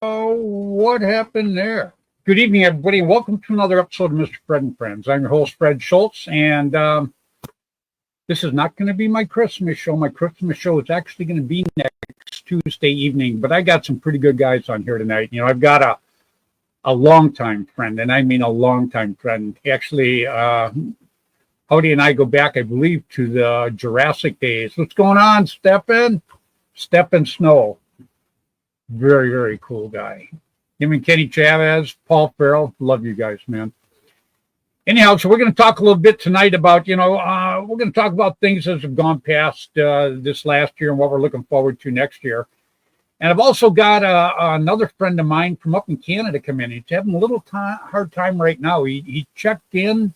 Oh, what happened there? Good evening, everybody. Welcome to another episode of Mr.Fred and Friends. I'm your host, Fred Schultz, and this is not going to be my Christmas show. My Christmas show is actually going to be next Tuesday evening, but I got some pretty good guys on here tonight. You know, I've got a longtime friend, and I mean a longtime friend. Actually, Howdy and I go back, I believe, to the Jurassic days. What's going on, Stephen? Stephen Snow. Very, very cool guy. Him and Kenny Chavez, Paul Farrell, love you guys, man. Anyhow, so we're going to talk a little bit tonight about, we're going to talk about things that have gone past this last year and what we're looking forward to next year. And I've also got another friend of mine from up in Canada come in. He's having a little hard time right now. He checked in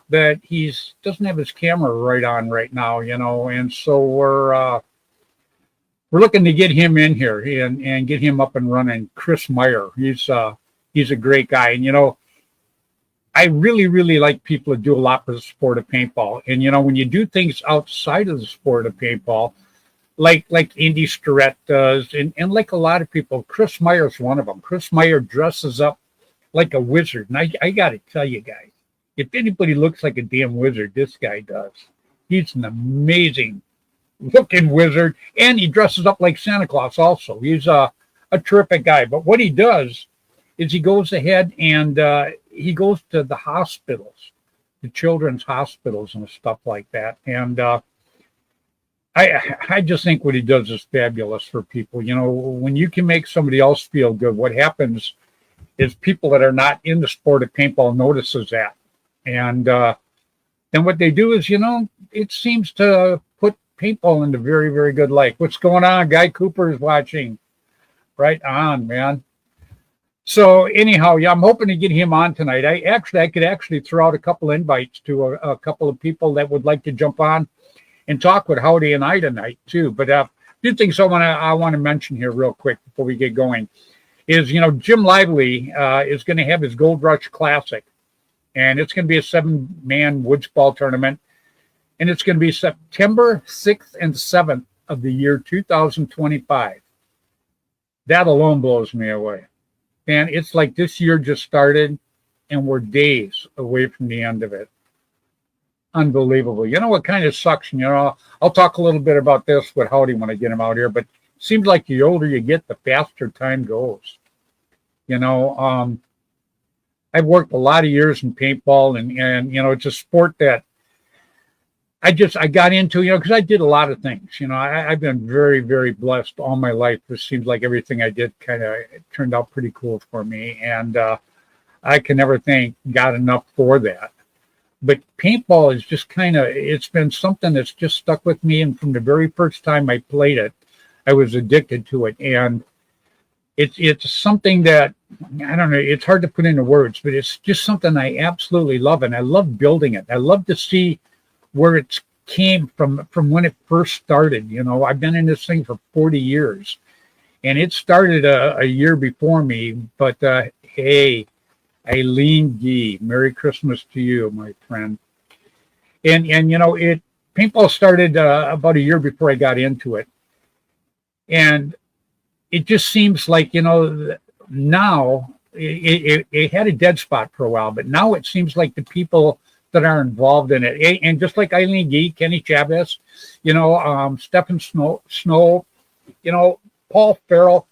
that he doesn't have his camera right on right now, and so we're looking to get him in here and get him up and running. Chris Meyer, he's a great guy. And, I really, really like people that do a lot for the sport of paintball. And, when you do things outside of the sport of paintball, like Andy Starrett does, and like a lot of people, Chris Meyer's one of them. Chris Meyer dresses up like a wizard. And I got to tell you guys, if anybody looks like a damn wizard, this guy does. He's an amazing looking wizard, and he dresses up like Santa Claus also. He's a terrific guy. But what he does is he goes ahead and he goes to the hospitals, the children's hospitals and stuff like that. And I just think what he does is fabulous for people. When you can make somebody else feel good, what happens is people that are not in the sport of paintball notices that. And then what they do is, it seems to put paintball into very, very good light. What's going on? Guy Cooper is watching. Right on, man. So anyhow, yeah, I'm hoping to get him on tonight. I could actually throw out a couple invites to a couple of people that would like to jump on and talk with Howdy and I tonight too. But a few things I want to mention here real quick before we get going is, Jim Lively is going to have his Gold Rush Classic, and it's going to be a 7-man woods ball tournament. And it's going to be September 6th and 7th of the year 2025. That alone blows me away. And it's like this year just started, and we're days away from the end of it. Unbelievable. You know what kind of sucks? I'll talk a little bit about this with Howdy when I get him out here, but it seems like the older you get, the faster time goes. I've worked a lot of years in paintball, and it's a sport that I got into, because I did a lot of things. I've been very, very blessed all my life. It seems like everything I did kind of turned out pretty cool for me. And I can never thank God enough for that. But paintball is just it's been something that's just stuck with me. And from the very first time I played it, I was addicted to it. And it's something that, I don't know, it's hard to put into words, but it's just something I absolutely love. And I love building it. I love to see where it came from when it first started. I've been in this thing for 40 years, and it started a year before me. But hey, Eileen Gee, Merry Christmas to you, my friend. And paintball started about a year before I got into it, and it just seems like now it had a dead spot for a while, but now it seems like the people that are involved in it, and just like Eileen Gee, Kenny Chavez, Stephen Snow, Paul Farrell,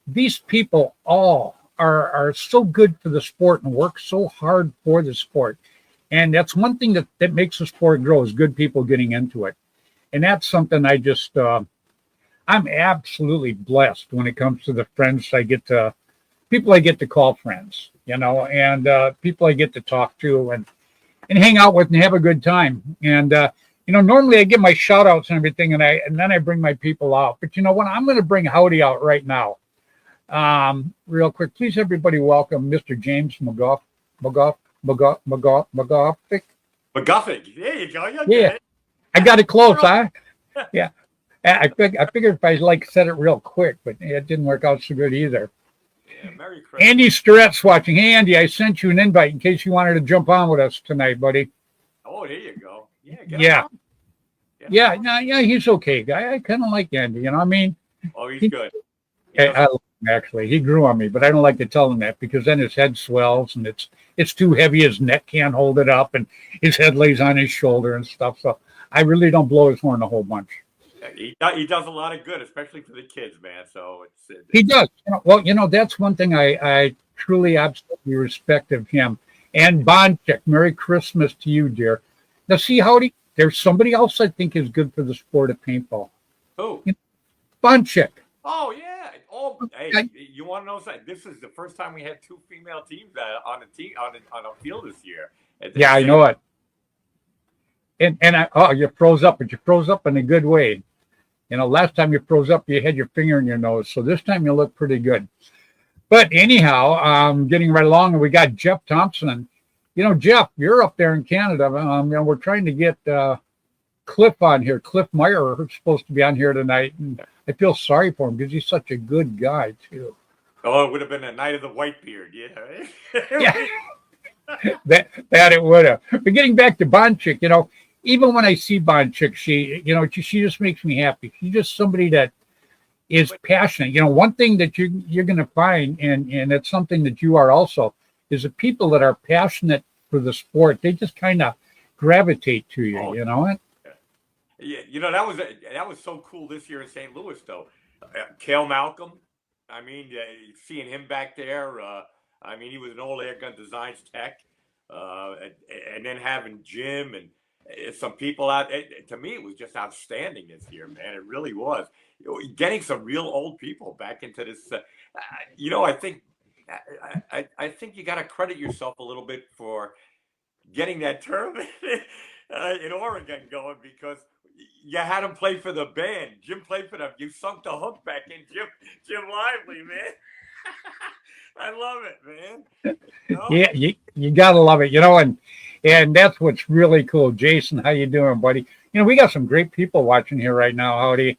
these people all are so good for the sport and work so hard for the sport. And that's one thing that makes the sport grow, is good people getting into it. And that's something I'm absolutely blessed when it comes to the friends people I get to call friends, and people I get to talk to and hang out with and have a good time. And, normally I give my shout outs and everything, and then I bring my people out. But you know what? I'm going to bring Howdy out right now. Real quick, please, everybody, welcome Mr. James McGough. McGuffick. There you go. Yeah. I got it close, huh? Yeah. I figured if I said it real quick, but it didn't work out so good either. Yeah, Merry Christmas. Andy Starrett's watching. Hey, Andy, I sent you an invite in case you wanted to jump on with us tonight, buddy. Oh, there you go. Yeah. Yeah, he's okay, guy. I kind of like Andy. Oh, he's good. I actually. He grew on me, but I don't like to tell him that because then his head swells and it's too heavy. His neck can't hold it up, and his head lays on his shoulder and stuff. So I really don't blow his horn a whole bunch. He does a lot of good, especially for the kids, man. So He does. Well, that's one thing I truly, absolutely respect of him. And Bonchick, Merry Christmas to you, dear. Now, see, Howdy, there's somebody else I think is good for the sport of paintball. Who? Bonchick. Oh, yeah. Oh, hey, you want to know something? This is the first time we had 2 female teams on a field this year. Yeah, I know it. And you froze up, but you froze up in a good way. Last time you froze up, you had your finger in your nose. So this time you look pretty good. But anyhow, getting right along, and we got Jeff Thompson. And, Jeff, you're up there in Canada. We're trying to get Cliff on here. Cliff Meyer, who's supposed to be on here tonight. And I feel sorry for him because he's such a good guy, too. Oh, it would have been a night of the white beard, yeah. Yeah. that it would have. But getting back to Bonchick, even when I see Bonchick, she just makes me happy. She's just somebody that is passionate. One thing that you're going to find, and it's something that you are also, is the people that are passionate for the sport. They just kind of gravitate to you. You know it. Yeah, that was so cool this year in St. Louis, though. Cale Malcolm. I mean, seeing him back there. He was an old air gun designs tech, and then having Jim and some people out. To me, it was just outstanding this year, man. It really was. Getting some real old people back into this. I think you got to credit yourself a little bit for getting that tournament in Oregon going, because you had him play for the band. Jim played for them. You sunk the hook back in, Jim Lively, man. I love it, man. Yeah, you gotta love it, and that's what's really cool. Jason, how you doing, buddy? We got some great people watching here right now. Howdy.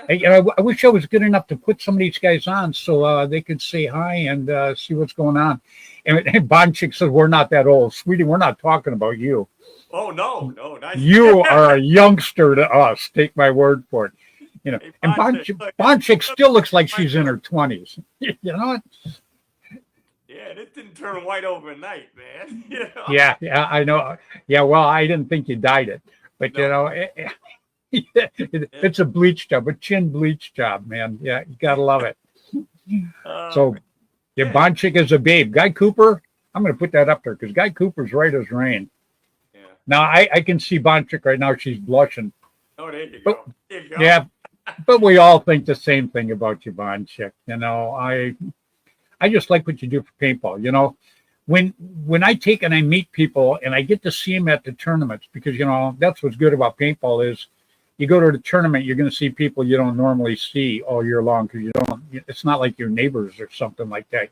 Yeah. I wish I was good enough to put some of these guys on so they could say hi and see what's going on. And Bonchick says, we're not that old. Sweetie, we're not talking about you. Oh, no. Nice. You are a youngster to us. Take my word for it. Hey, and Bonchick still looks like she's in her 20s. You know what? Yeah, this didn't turn white overnight, man. Yeah, I know. Yeah, well, I didn't think you dyed it. But, it's a bleach job, a chin bleach job, man. Yeah, you got to love it. So, Bonchick is a babe. Guy Cooper, I'm going to put that up there because Guy Cooper's right as rain. Yeah. Now, I can see Bonchick right now. She's blushing. Oh, there you go. There you go. Yeah, but we all think the same thing about you, Bonchick. I just like what you do for paintball. When I take and I meet people and I get to see them at the tournaments, because, that's what's good about paintball is you go to the tournament, you're going to see people you don't normally see all year long because it's not like your neighbors or something like that,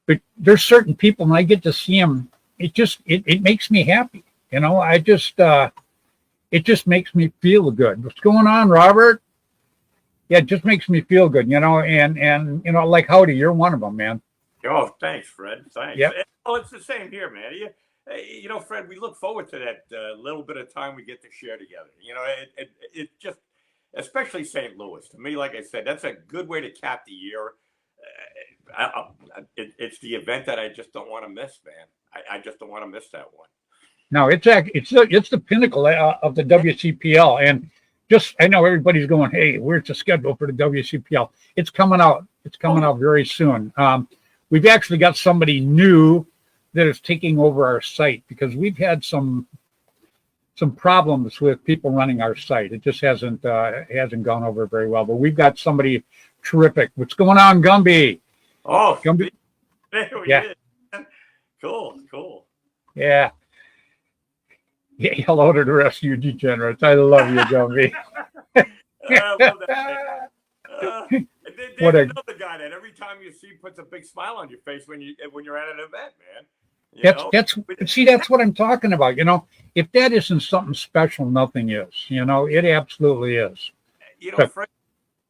But there's certain people, when I get to see them, it makes me happy. It just makes me feel good. What's going on, Robert? Yeah, it just makes me feel good, and like Howdy, you're one of them, man. Oh, thanks, Fred. Thanks. Yeah. Oh, it's the same here, man. Fred, we look forward to that little bit of time we get to share together. It just, especially St. Louis, to me, like I said, that's a good way to cap the year. It's the event that I just don't want to miss, man. I just don't want to miss that one. No, it's the pinnacle of the WCPL, and I know everybody's going, hey, where's the schedule for the WCPL? It's coming out. It's coming out very soon. We've actually got somebody new that is taking over our site because we've had some problems with people running our site. It just hasn't gone over very well. But we've got somebody terrific. What's going on, Gumby? Oh, Gumby. Yeah. Cool. Yeah. Yeah, hello to the rest of you degenerates. I love you, Gumby. I love that. There's another guy that every time you see puts a big smile on your face when you're at an event, man. That's what I'm talking about. If that isn't something special, nothing is. It absolutely is. Fred,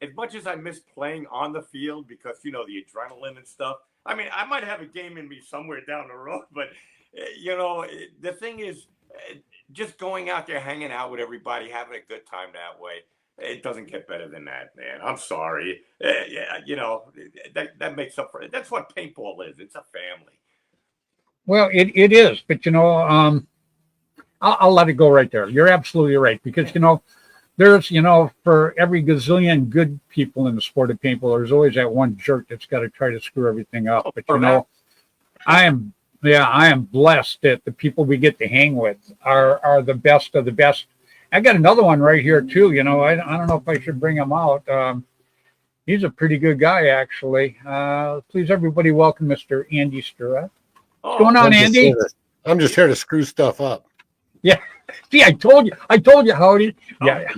as much as I miss playing on the field because the adrenaline and stuff. I mean, I might have a game in me somewhere down the road, but the thing is, just going out there, hanging out with everybody, having a good time that way. It doesn't get better than that, man. I'm sorry. Yeah, that makes up for it. That's what paintball is. It's a family. Well, it is, but I'll let it go right there. You're absolutely right because there's for every gazillion good people in the sport of paintball, there's always that one jerk that's got to try to screw everything up. But I am blessed that the people we get to hang with are the best of the best. I got another one right here too. I don't know if I should bring him out. He's a pretty good guy, actually. Please, everybody, welcome Mr. Andy Sturra. What's going on, Andy? I'm just here to screw stuff up. Yeah. See, I told you, Howdy. Yeah.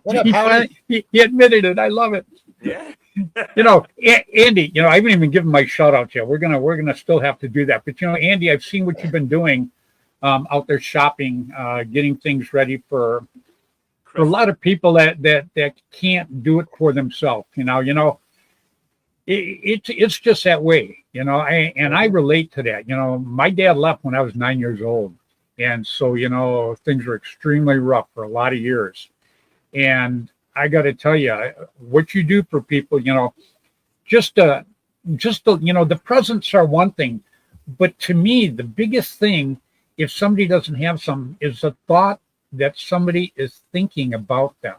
What up, Howdy? He admitted it. I love it. Yeah. Andy, I haven't even given my shout out yet. We're gonna still have to do that. But Andy, I've seen what you've been doing out there shopping, getting things ready for a lot of people that can't do it for themselves. It's just that way. I relate to that. My dad left when I was 9 years old, and so things were extremely rough for a lot of years. And I got to tell you, what you do for people, the presents are one thing, but to me, the biggest thing, if somebody doesn't have some, is the thought that somebody is thinking about them.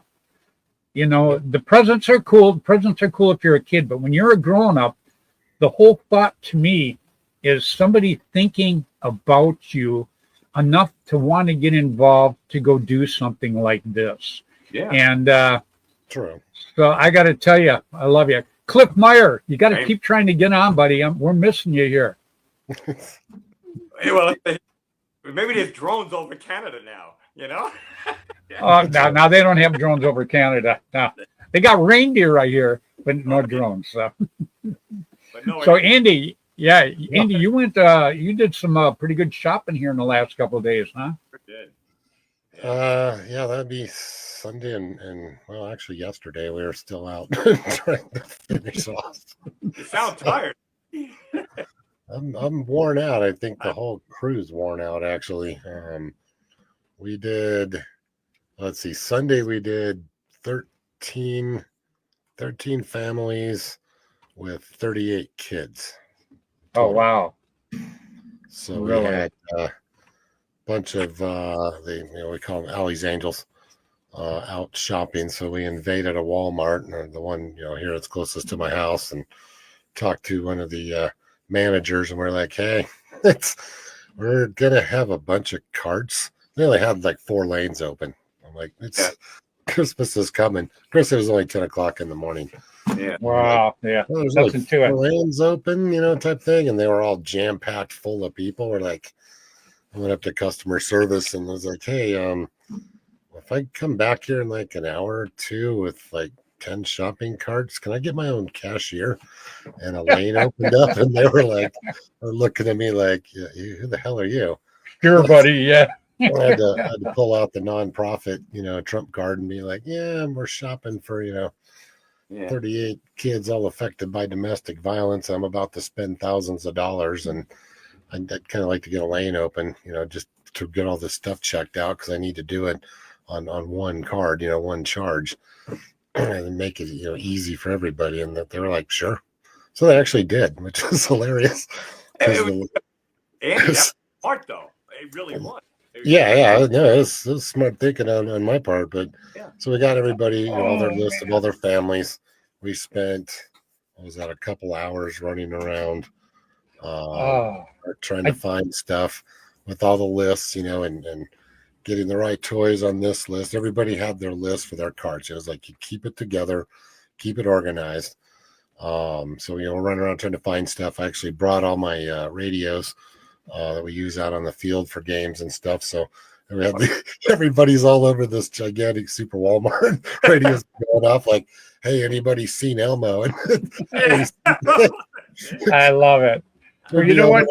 The presents are cool. The presents are cool if you're a kid, but when you're a grown up, the whole thought to me is somebody thinking about you enough to want to get involved to go do something like this. Yeah. And true. So I got to tell you, I love you. Cliff Meyer, you got to keep trying to get on, buddy. We're missing you here. Well, maybe there's drones over Canada now, Oh, now they don't have drones over Canada. No, they got reindeer right here, but no drones. So, Andy, Andy, you went, you did some pretty good shopping here in the last couple of days, huh? Yeah, that'd be Sunday and well, actually yesterday we were still out trying to finish off. You sound tired. I'm worn out. I think the whole crew's worn out actually. We did, let's see, Sunday we did 13 families with 38 kids. Oh, wow. So we had a bunch of, we call them Alley's Angels, out shopping. So we invaded a Walmart, the one, here that's closest to my house, and talked to one of the managers, and we're like, hey, we're going to have a bunch of carts. They only had like 4 lanes open. I'm like, Christmas is coming. Of course, it was only 10 o'clock in the morning. Yeah. Wow. Yeah. There's like 4 lanes open, type thing. And they were all jam packed full of people. We're like, I went up to customer service and was like, hey, if I come back here in like an hour or two with like 10 shopping carts, can I get my own cashier? And a lane opened up, and they were looking at me like, who the hell are you? Sure, buddy. Yeah. I had to pull out the nonprofit, Trump card and be like, yeah, we're shopping for, 38 kids all affected by domestic violence. I'm about to spend thousands of dollars, and I'd kind of like to get a lane open, just to get all this stuff checked out, because I need to do it on one card, one charge, and make it, easy for everybody. And that they were like, sure. So they actually did, which is hilarious. Andy, that's smart though. It really was. Yeah, no, it was smart thinking on my part. But so we got everybody, all their list of all their families. We spent, a couple hours running around, trying to find stuff with all the lists, and getting the right toys on this list. Everybody had their list for their carts. It was like you keep it together, keep it organized. So we're running around trying to find stuff. I actually brought all my radios that we use out on the field for games and stuff. So we had everybody's all over this gigantic super Walmart. Radios going off like, hey, anybody seen Elmo? I love it. Well, you know what?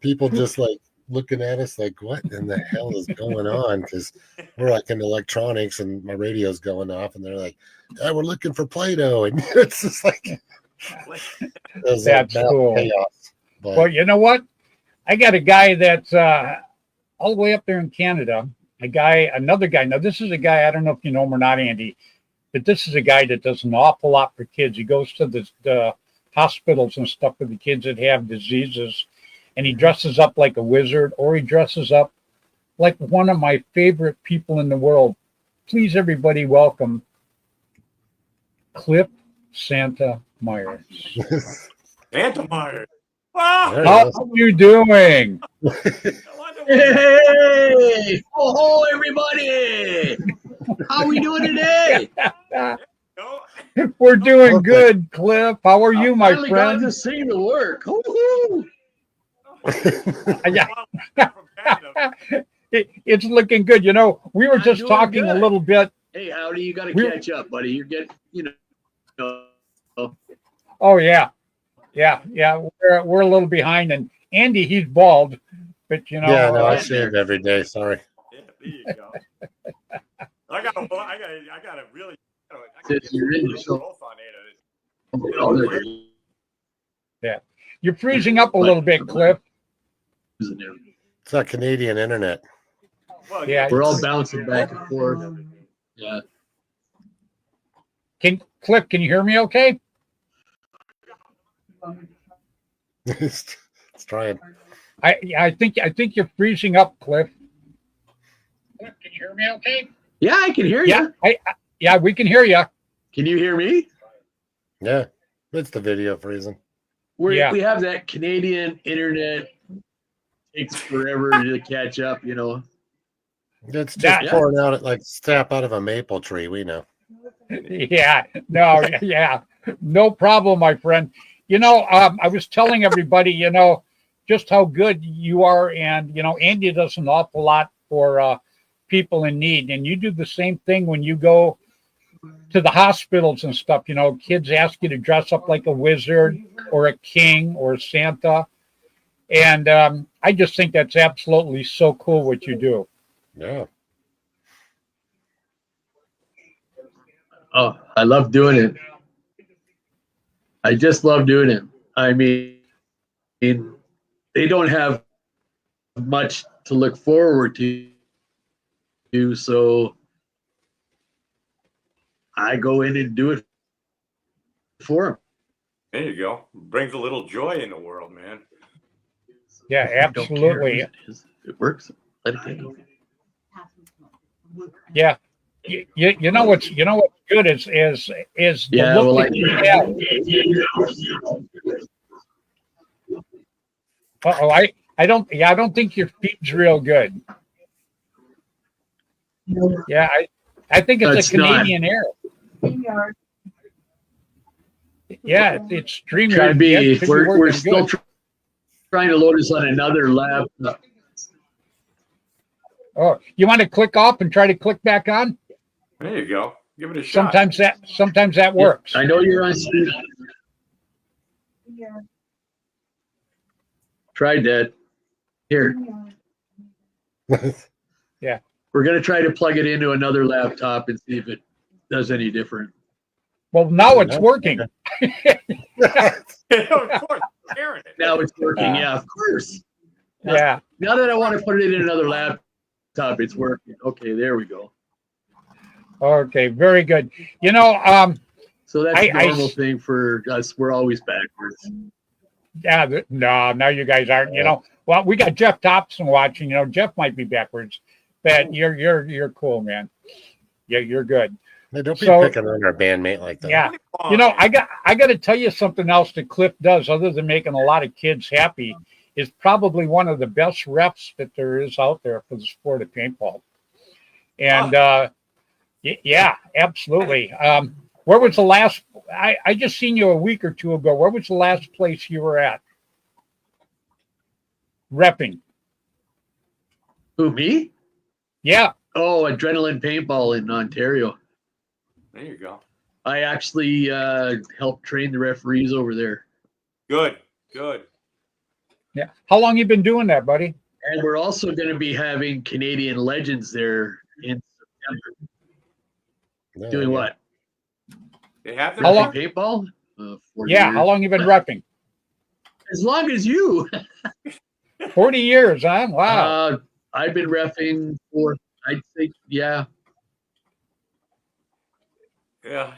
People just like looking at us like, what in the hell is going on? Because we're like in electronics and my radio's going off, and they're like, hey, we're looking for Play-Doh. And it's just like, that's cool. Chaos. But, well, you know what? I got a guy that's all the way up there in Canada, another guy. Now, this is a guy, I don't know if you know him or not, Andy, but this is a guy that does an awful lot for kids. He goes to the hospitals and stuff for the kids that have diseases, and he dresses up like a wizard, or he dresses up like one of my favorite people in the world. Please, everybody, welcome Cliff Santa Myers. Santa Myers. Wow. How are you doing? Hey! Oh, ho, everybody! How are we doing today? We're doing good, Cliff. How are you, my Finally got friend? this thing to work. Woo-hoo! Yeah. It's looking good. You know, we were I'm just doing talking a good. little bit. Hey, Howdy, you got to We- catch up, buddy. You're getting, Oh yeah, we're a little behind, and Andy, he's bald, but you know, Yeah, no, I shave every day. Sorry. Yeah, there you go. I got to really. Since you're in the show. Growth on it. you're freezing up a little bit, Cliff. It's that Canadian internet. Well, Yeah. We're all bouncing back and forth. Yeah. Cliff, can you hear me? Okay. It's trying. I think you're freezing up, Cliff. Cliff, can you hear me? Okay. Yeah, I can hear you. Yeah, we can hear you. Can you hear me? Yeah, it's the video freezing. We Yeah. have that Canadian internet. Takes forever to catch up, you know. It's just That- pouring out it like sap out of a maple tree. We know. Yeah, no, yeah, no problem, my friend. You know, I was telling everybody, you know, just how good you are, and you know, Andy does an awful lot for people in need, and you do the same thing when you go to the hospitals and stuff. You know, kids ask you to dress up like a wizard or a king or Santa, and I just think that's absolutely so cool what you do. Yeah. Oh, I love doing it. I just love doing it. I mean, they don't have much to look forward to, so I go in and do it for them. There you go. Brings a little joy in the world, man. Yeah, Don't care. absolutely. It works. Let it go. Yeah. You know what's good is the Yeah, look well, that you have. I don't think your feed's real good. Yeah, I think it's It's a Canadian error. Yeah, it's StreamYard. Could be. Yeah, it should be We're working still good. trying to load us on another laptop. Oh, you want to click off and try to click back on? There you go. Give it a shot. Sometimes that works. I know you're on speed. Tried that. Here. Yeah. We're going to try to plug it into another laptop and see if it does any different. Well, now it's working. Of course, Aaron. Now it's working. Yeah, of course. Yeah. Now that I want to put it in another laptop, it's working. Okay, there we go. Okay, very good. You know, So that's I- a normal thing for us. We're always backwards. yeah, no, you guys aren't. You know, well, we got Jeff Thompson watching. You know, Jeff might be backwards, but you're cool, man. Yeah, you're good. Hey, don't be So- picking on our bandmate like that. Yeah. You know, I got to tell you something else that Cliff does, other than making a lot of kids happy, is probably one of the best refs that there is out there for the sport of paintball. And yeah, absolutely. Where was the last? I just seen you a week or two ago. Where was the last place you were at? Repping. Who, me? Yeah. Oh, Adrenaline Paintball in Ontario. There you go. I actually helped train the referees over there. Good. Yeah. How long you been doing that, buddy? And we're also going to be having Canadian Legends there in September. Yeah, Doing yeah. what? They have How long- Paintball? 40 Yeah. years. How long you been repping? As long as you. 40 years, huh? Wow. I've been reffing for I'd say, yeah. Yeah.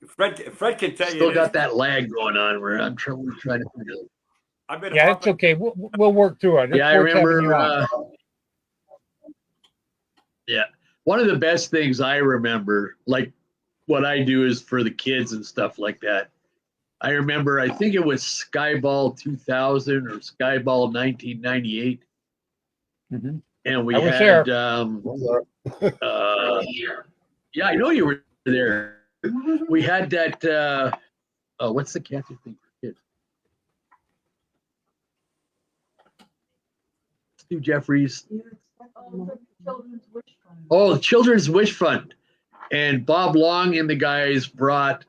Fred can tell Still you got this. that lag going on where we're trying to figure it. I've been Yeah, it's harping. okay. We'll work through it. It's Yeah, I worth having remember. you on. Yeah, one of the best things I remember, like what I do is for the kids and stuff like that. I remember, I think it was Skyball 2000 or Skyball 1998, Mhm. and we I was had, yeah, I know you were there. We had that. What's the catchy thing for kids? Stu Jeffries. Oh, the Children's Wish Fund. And Bob Long and the guys brought,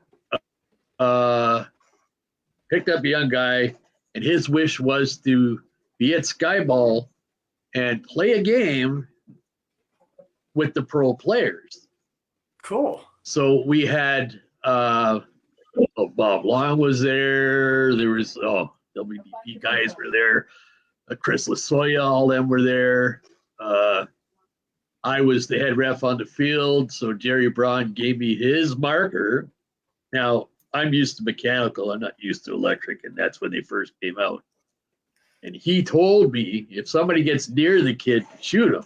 picked up a young guy, and his wish was to be at Skyball and play a game with the pro players. Cool. So we had, Bob Long was there. There was, WDP guys were there. Chris Lasoya, all them were there. I was the head ref on the field, so Jerry Braun gave me his marker. Now, I'm used to mechanical. I'm not used to electric, and that's when they first came out. And he told me if somebody gets near the kid, shoot him.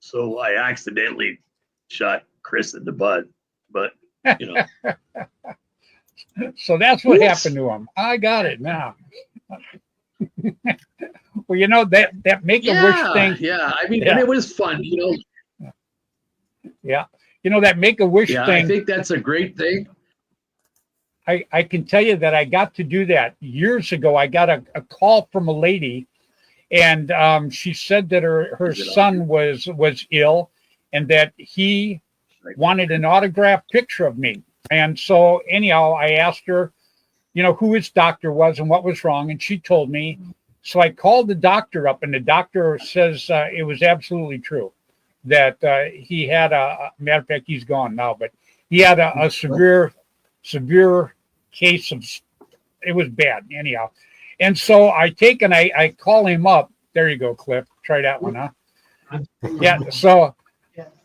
So I accidentally shot Chris in the butt. But, you know. So that's what Oops. happened to him. I got it now. Well, you know, that Make-A-Wish thing. Yeah, I mean, Yeah. and it was fun, you know. Yeah. You know, that Make-A-Wish Yeah, thing. I think that's a great thing. I can tell you that I got to do that years ago. I got a call from a lady, and she said that her son was ill, and that he wanted an autographed picture of me. And so anyhow, I asked her, you know, who his doctor was and what was wrong, and she told me. So I called the doctor up, and the doctor says it was absolutely true that he had a matter of fact, he's gone now, but he had a severe case of, it was bad anyhow. And so I call him up. There you go, Cliff. Try that one, huh? Yeah. So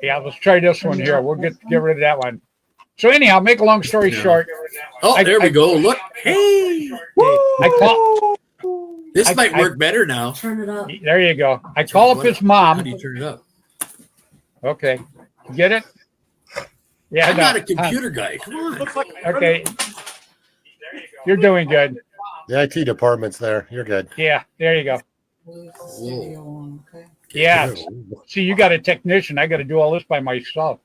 yeah, let's try this one here. We'll get rid of that one. So anyhow, make a long story short. Oh, there we go. Look. Hey. I call. This might work better now. Turn it up. There you go. I call up his mom. How do you turn it up? Okay. Get it? Yeah. I'm not a computer guy. Come on. Okay. You're doing good. The IT department's there. You're good. Yeah. There you go. Whoa. Okay. Yeah. See, you got a technician. I got to do all this by myself.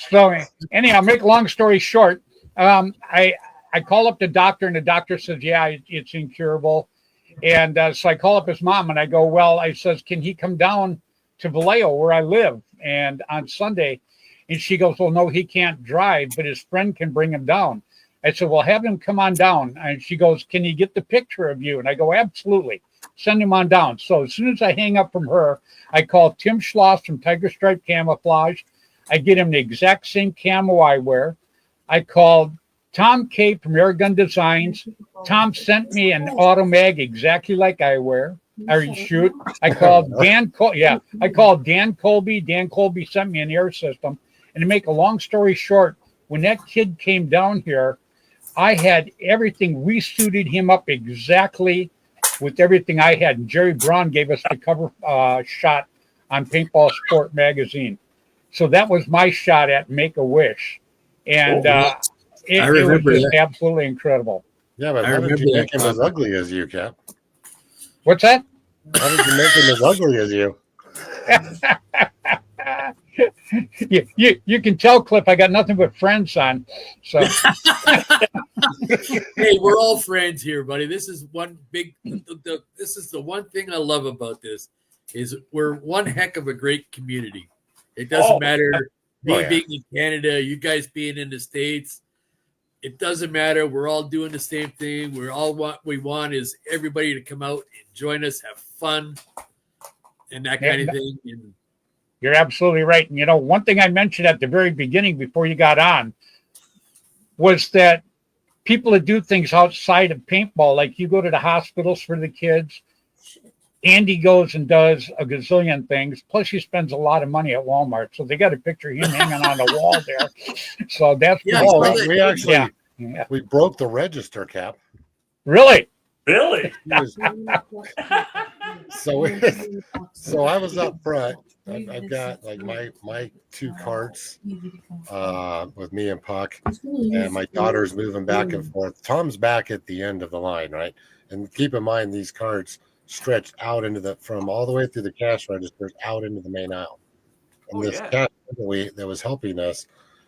So anyhow, make a long story short. I call up the doctor, and the doctor says, yeah, it's incurable. And so I call up his mom, and I go, well, I says, can he come down to Vallejo where I live and on Sunday? And she goes, well, no, he can't drive, but his friend can bring him down. I said, well, have him come on down. And she goes, can he get the picture of you? And I go, absolutely. Send him on down. So as soon as I hang up from her, I call Tim Schloss from Tiger Stripe Camouflage. I get him the exact same camo I wear. I called Tom K from Airgun Designs. Tom sent me an auto mag exactly like I wear. I shoot. I called Dan. I called Dan Colby. Dan Colby sent me an air system. And to make a long story short, when that kid came down here, I had everything. We suited him up exactly with everything I had. And Jerry Braun gave us the cover shot on Paintball Sport magazine. So that was my shot at Make-A-Wish. And it was just absolutely incredible. Yeah, but how did you make him as ugly as you, Cap? What's that? How did you make him as ugly as you? You can tell, Cliff, I got nothing but friends on. So Hey, we're all friends here, buddy. This is one big. This is the one thing I love about this is we're one heck of a great community. It doesn't matter me being in Canada, you guys being in the States. It doesn't matter. We're all doing the same thing. What we want is everybody to come out and join us, have fun, and that kind of thing. And you're absolutely right. And, you know, one thing I mentioned at the very beginning before you got on was that people that do things outside of paintball, like you go to the hospitals for the kids, Andy goes and does a gazillion things. Plus, he spends a lot of money at Walmart, so they got a picture of him hanging on the wall there. So that's Yeah, pretty Oh, cool. we actually Yeah. we broke the register cap. Really. Really? He was- so I was up front. I've got like my two carts with me and Puck, and my daughter's moving back and forth. Tom's back at the end of the line, right? And keep in mind these carts stretched out into from all the way through the cash registers out into the main aisle. And this cash that was helping us,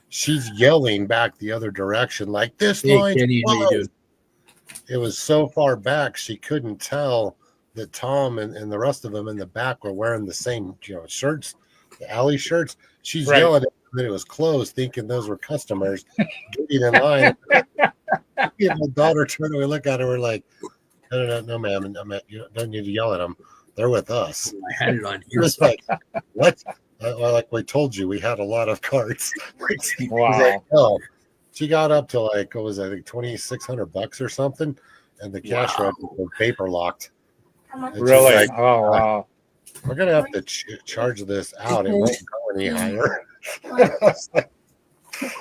she's yelling back the other direction like this Hey, line. Kenny, how you doing? It was so far back she couldn't tell that Tom and the rest of them in the back were wearing the same shirts, the alley shirts. She's yelling at them that it was closed, thinking those were customers getting in line. My daughter turned and we look at her, we're like, no, ma'am, you don't need to yell at them. They're with us. I had it on It here. was like, what? Like we told you, we had a lot of carts. Wow. Like, oh. She got up to like, what was it, I think $2,600 or something, and the cash register was vapor locked. Really? Like, Oh, wow. we're gonna have to charge this out. It won't go any higher. I was like,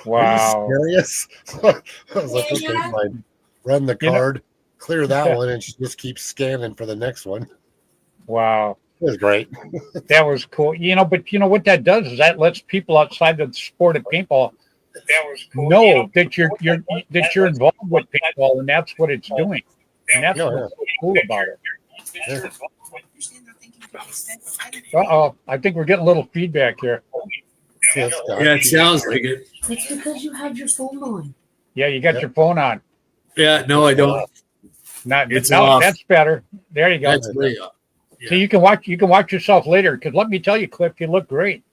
Wow. are you serious? I was like, okay, fine. Run the card, clear that one, and she just keeps scanning for the next one. Wow. It was great. That was cool. But what that does is that lets people outside the sport of paintball know that you're involved with paintball, and that's what it's doing. And that's what's so cool about it. Uh-oh. I think we're getting a little feedback here. Yeah, it sounds like it. It's because you had your phone on. Yeah, you got your phone on. Yeah, no, I don't. It's off. That's better. There you go. That's way off. Yeah. So you can watch yourself later, because let me tell you, Cliff, you look great.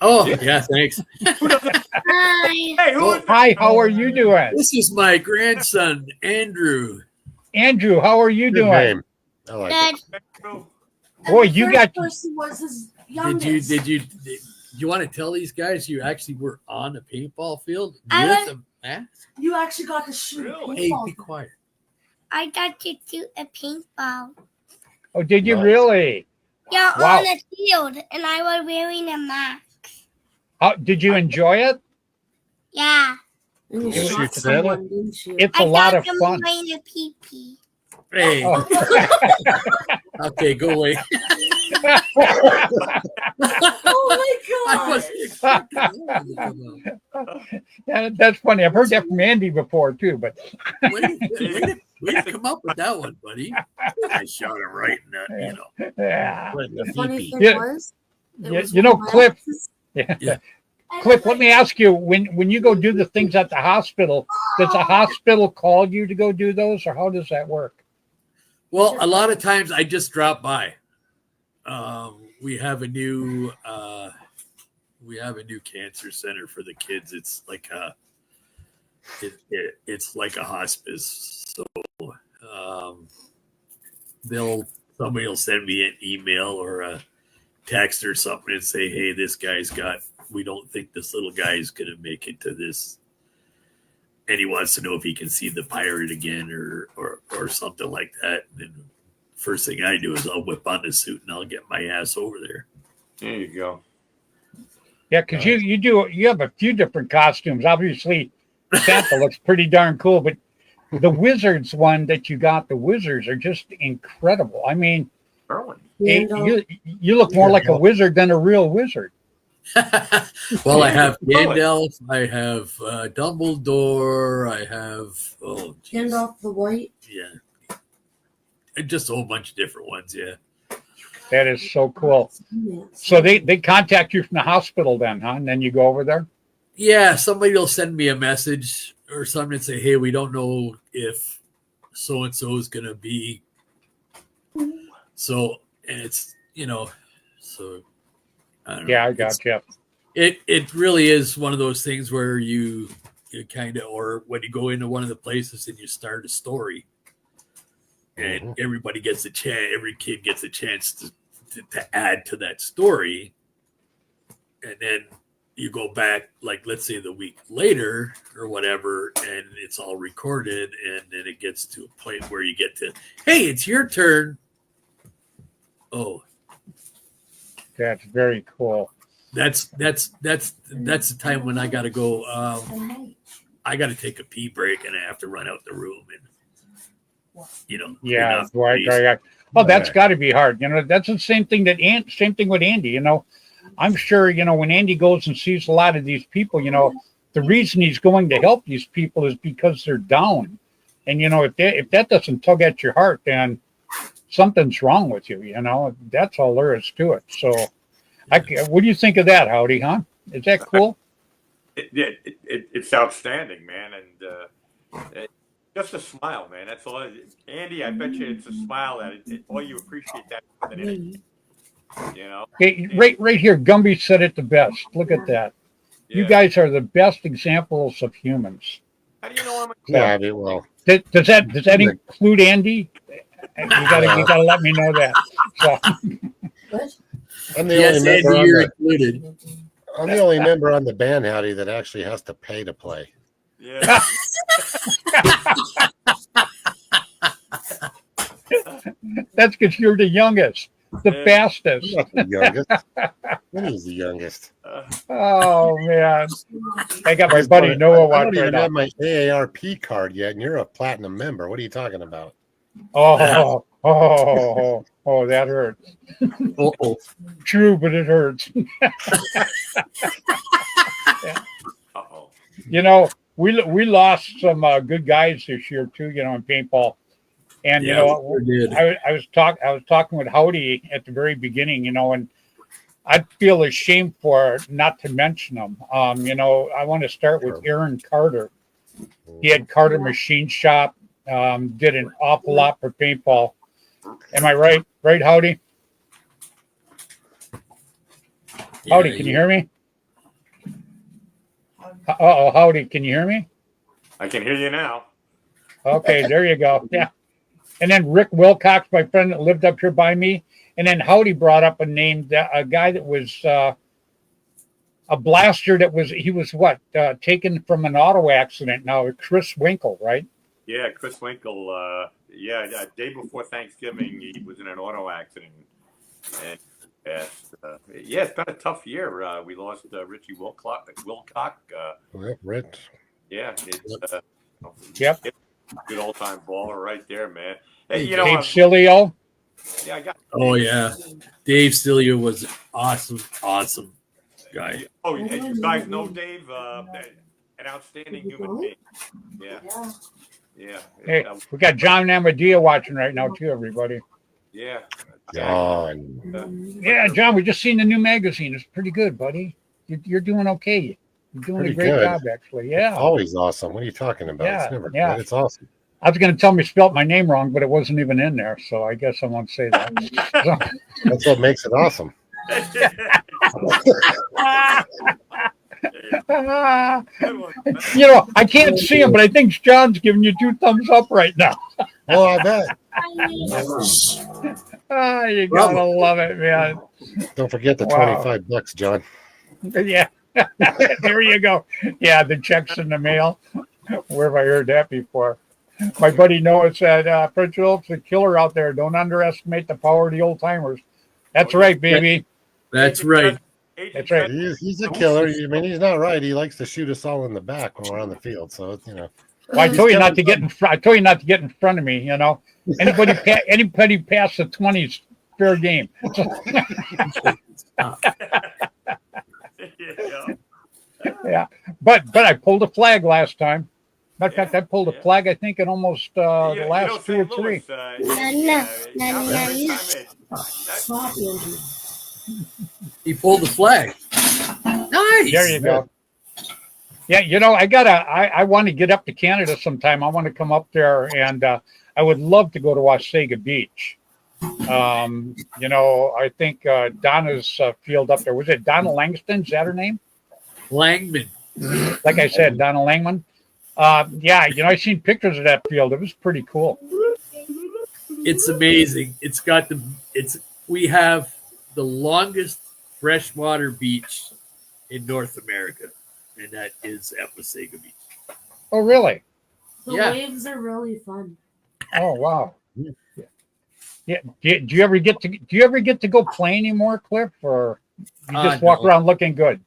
Oh, yeah, thanks. Hi. Hey, Hi, how are you doing? This is my grandson, Andrew. Andrew, how are you Good doing? name. I like it. Boy, you got Was his youngest. Did you want to tell these guys you actually were on a paintball field with a mask? You actually got to shoot. Really? Hey, paintball. be quiet. I got to shoot a paintball. Oh, did you Nice. really? Yeah, Wow. on a field, and I was wearing a mask. Did you enjoy it? Yeah. And you Did you shot shoot Santa? someone, didn't you? It's I a lot got of them fun. wearing a pee-pee. Hey, Oh. okay, go away. Oh my I god! wasn't expecting that to come out. Yeah, that's funny. I've heard that from Andy before too, but Way to come up with that one, buddy. I shot him right in the, yeah. Right in the The funny pee-pee. thing Yeah. was, it Yeah, was you know, one of my Cliff- exes. Yeah. Cliff, let me ask you, when you go do the things at the hospital, does the hospital call you to go do those, or how does that work? Well, a lot of times I just drop by. We have a new cancer center for the kids. It's like it's like a hospice. So somebody will send me an email or a text or something and say, hey, we don't think this little guy is going to make it to this. And he wants to know if he can see the pirate again or something like that. And first thing I do is I'll whip on the suit and I'll get my ass over there. There you go. Yeah, because you have a few different costumes. Obviously, Santa looks pretty darn cool, but the Wizards one that you got, the Wizards are just incredible. I mean, Merlin. you look more like a wizard than a real wizard. Well, I have Gandalf, I have Dumbledore, I have Gandalf the White. yeah, and just a whole bunch of different ones. Yeah. That is so cool. So they contact you from the hospital then, huh? And then you go over there? Yeah, somebody will send me a message or something and say, hey, we don't know if so-and-so is going to be. So, and it's, so I don't know. Yeah, I got you. It really is one of those things where you kind of, or when you go into one of the places and you start a story and everybody gets a chance, every kid gets a chance to add to that story. And then you go back, like, let's say the week later or whatever, and it's all recorded. And then it gets to a point where you get to, hey, it's your turn. Oh, That's very cool. that's the time when I got to go. I got to take a pee break and I have to run out the room and clean Yeah, off the place. right. Oh, that's Right. got to be hard. That's the same thing same thing with Andy. I'm sure when Andy goes and sees a lot of these people, the reason he's going to help these people is because they're down. And if that doesn't tug at your heart, then something's wrong with you. That's all there is to it. So, what do you think of that, Howdy? Huh? Is that cool? It's outstanding, man, and just a smile, man. That's all. Andy, I bet you it's a smile that all you appreciate that more than anything. Hey, right here, Gumby said it the best. Look at that. You Yeah. guys are the best examples of humans. How do you know I'm? Yeah, I mean, well, Does that include Andy? You gotta let me know that. So, What? I'm the Yes, only member Andy, on you're the included. I'm the only member on the band, Howdy, that actually has to pay to play. Yeah. that's because you're the youngest, the Yeah. fastest. I'm not the youngest. Winnie's the youngest. Oh man, I got my I buddy don't- Noah I watching don't right even now. have my AARP card yet, and you're a platinum member. What are you talking about? Oh, that hurts. Uh-oh. True, but it hurts. Uh-oh. We lost some good guys this year too. In paintball, and Yeah, we sure did. I was talking with Howdy at the very beginning. And I feel ashamed for not to mention them. I want to start with Aaron Carter. He had Carter Machine Shop. Did an awful lot for paintball. Am I right? Right, Howdy? Howdy, can you hear me? Uh-oh, Howdy, can you hear me? I can hear you now. Okay, there you go. Yeah. And then Rick Wilcox, my friend that lived up here by me. And then Howdy brought up a name, a guy that was a blaster he was taken from an auto accident now, Chris Winkle, right? Yeah, Chris Winkle. Day before Thanksgiving, he was in an auto accident. And it's been a tough year. We lost Richie Wilcock. Rich. Yeah, it's Yep. good old time baller right there, man. Hey, Dave Cilio. Yeah, I got. Oh yeah, Dave Cilio was awesome guy. Oh, you guys know Dave, an outstanding human being. Yeah. Hey, we got John Amadea watching right now too, everybody. Yeah. John. Yeah, John, we just seen the new magazine. It's pretty good, buddy. You're doing okay. You're doing Pretty a great good. job, actually. Yeah. Always awesome. What are you talking about? Yeah, It's never yeah. good. It's awesome. I was going to tell me spelt my name wrong, but it wasn't even in there, so I guess I won't say that. That's what makes it awesome. I can't see him, but I think John's giving you 2 thumbs up right now. Oh, I bet. You gotta love it, man. Don't forget the Wow. $25, John. Yeah, there you go. Yeah, the checks in the mail. Where have I heard that before? My buddy Noah said, Fred Schultz, a killer out there. Don't underestimate the power of the old timers. That's right, baby. That's right. That's right. He's a killer. I mean, he's not right. He likes to shoot us all in the back when we're on the field. So, Well, I told you not to get in front. I told you not to get in front of me. Anybody past the 20s, fair game. Yeah, but I pulled a flag last time. Matter of fact, I pulled a flag. I think in almost the last 2 or 3. Stop, Andrew. He pulled the flag. Nice. There you go. Yeah, I want to get up to Canada sometime. I want to come up there, and I would love to go to Wasaga Beach. I think Donna's field up there. Was it Donna Langston? Is that her name? Langman. Like I said, Donna Langman. I seen pictures of that field. It was pretty cool. It's amazing. We have the longest freshwater beach in North America, and that is at Wasaga Beach. Oh, really? The Yeah. waves are really fun. Oh, wow. Yeah. Do you ever get to go play anymore, Cliff, or you just walk No. around looking good?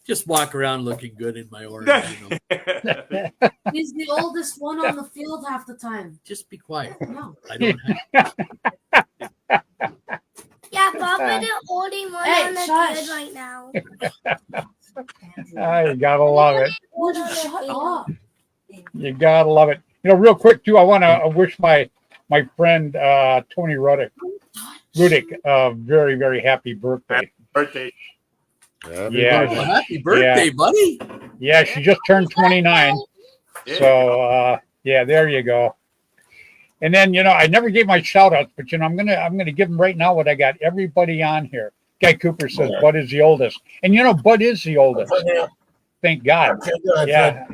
Just walk around looking good in my orange. You know. He's the oldest one on the field half the time. Just be quiet. No. I don't have. Yeah, Papa the only one Hey, on the shush. field right now. You gotta love it. Would you shut up? You gotta love it. You know, real quick too, I want to wish my friend Tony Rudick a very, very happy birthday. Birthday. Yeah. Oh, happy birthday, buddy. Yeah, she just turned 29. So yeah, there you go. And then, you know, I never gave my shout outs, but you know, I'm gonna give them right now what I got everybody on here. Guy Cooper says Bud is the oldest. And you know, Bud is the oldest. Thank God. Yeah.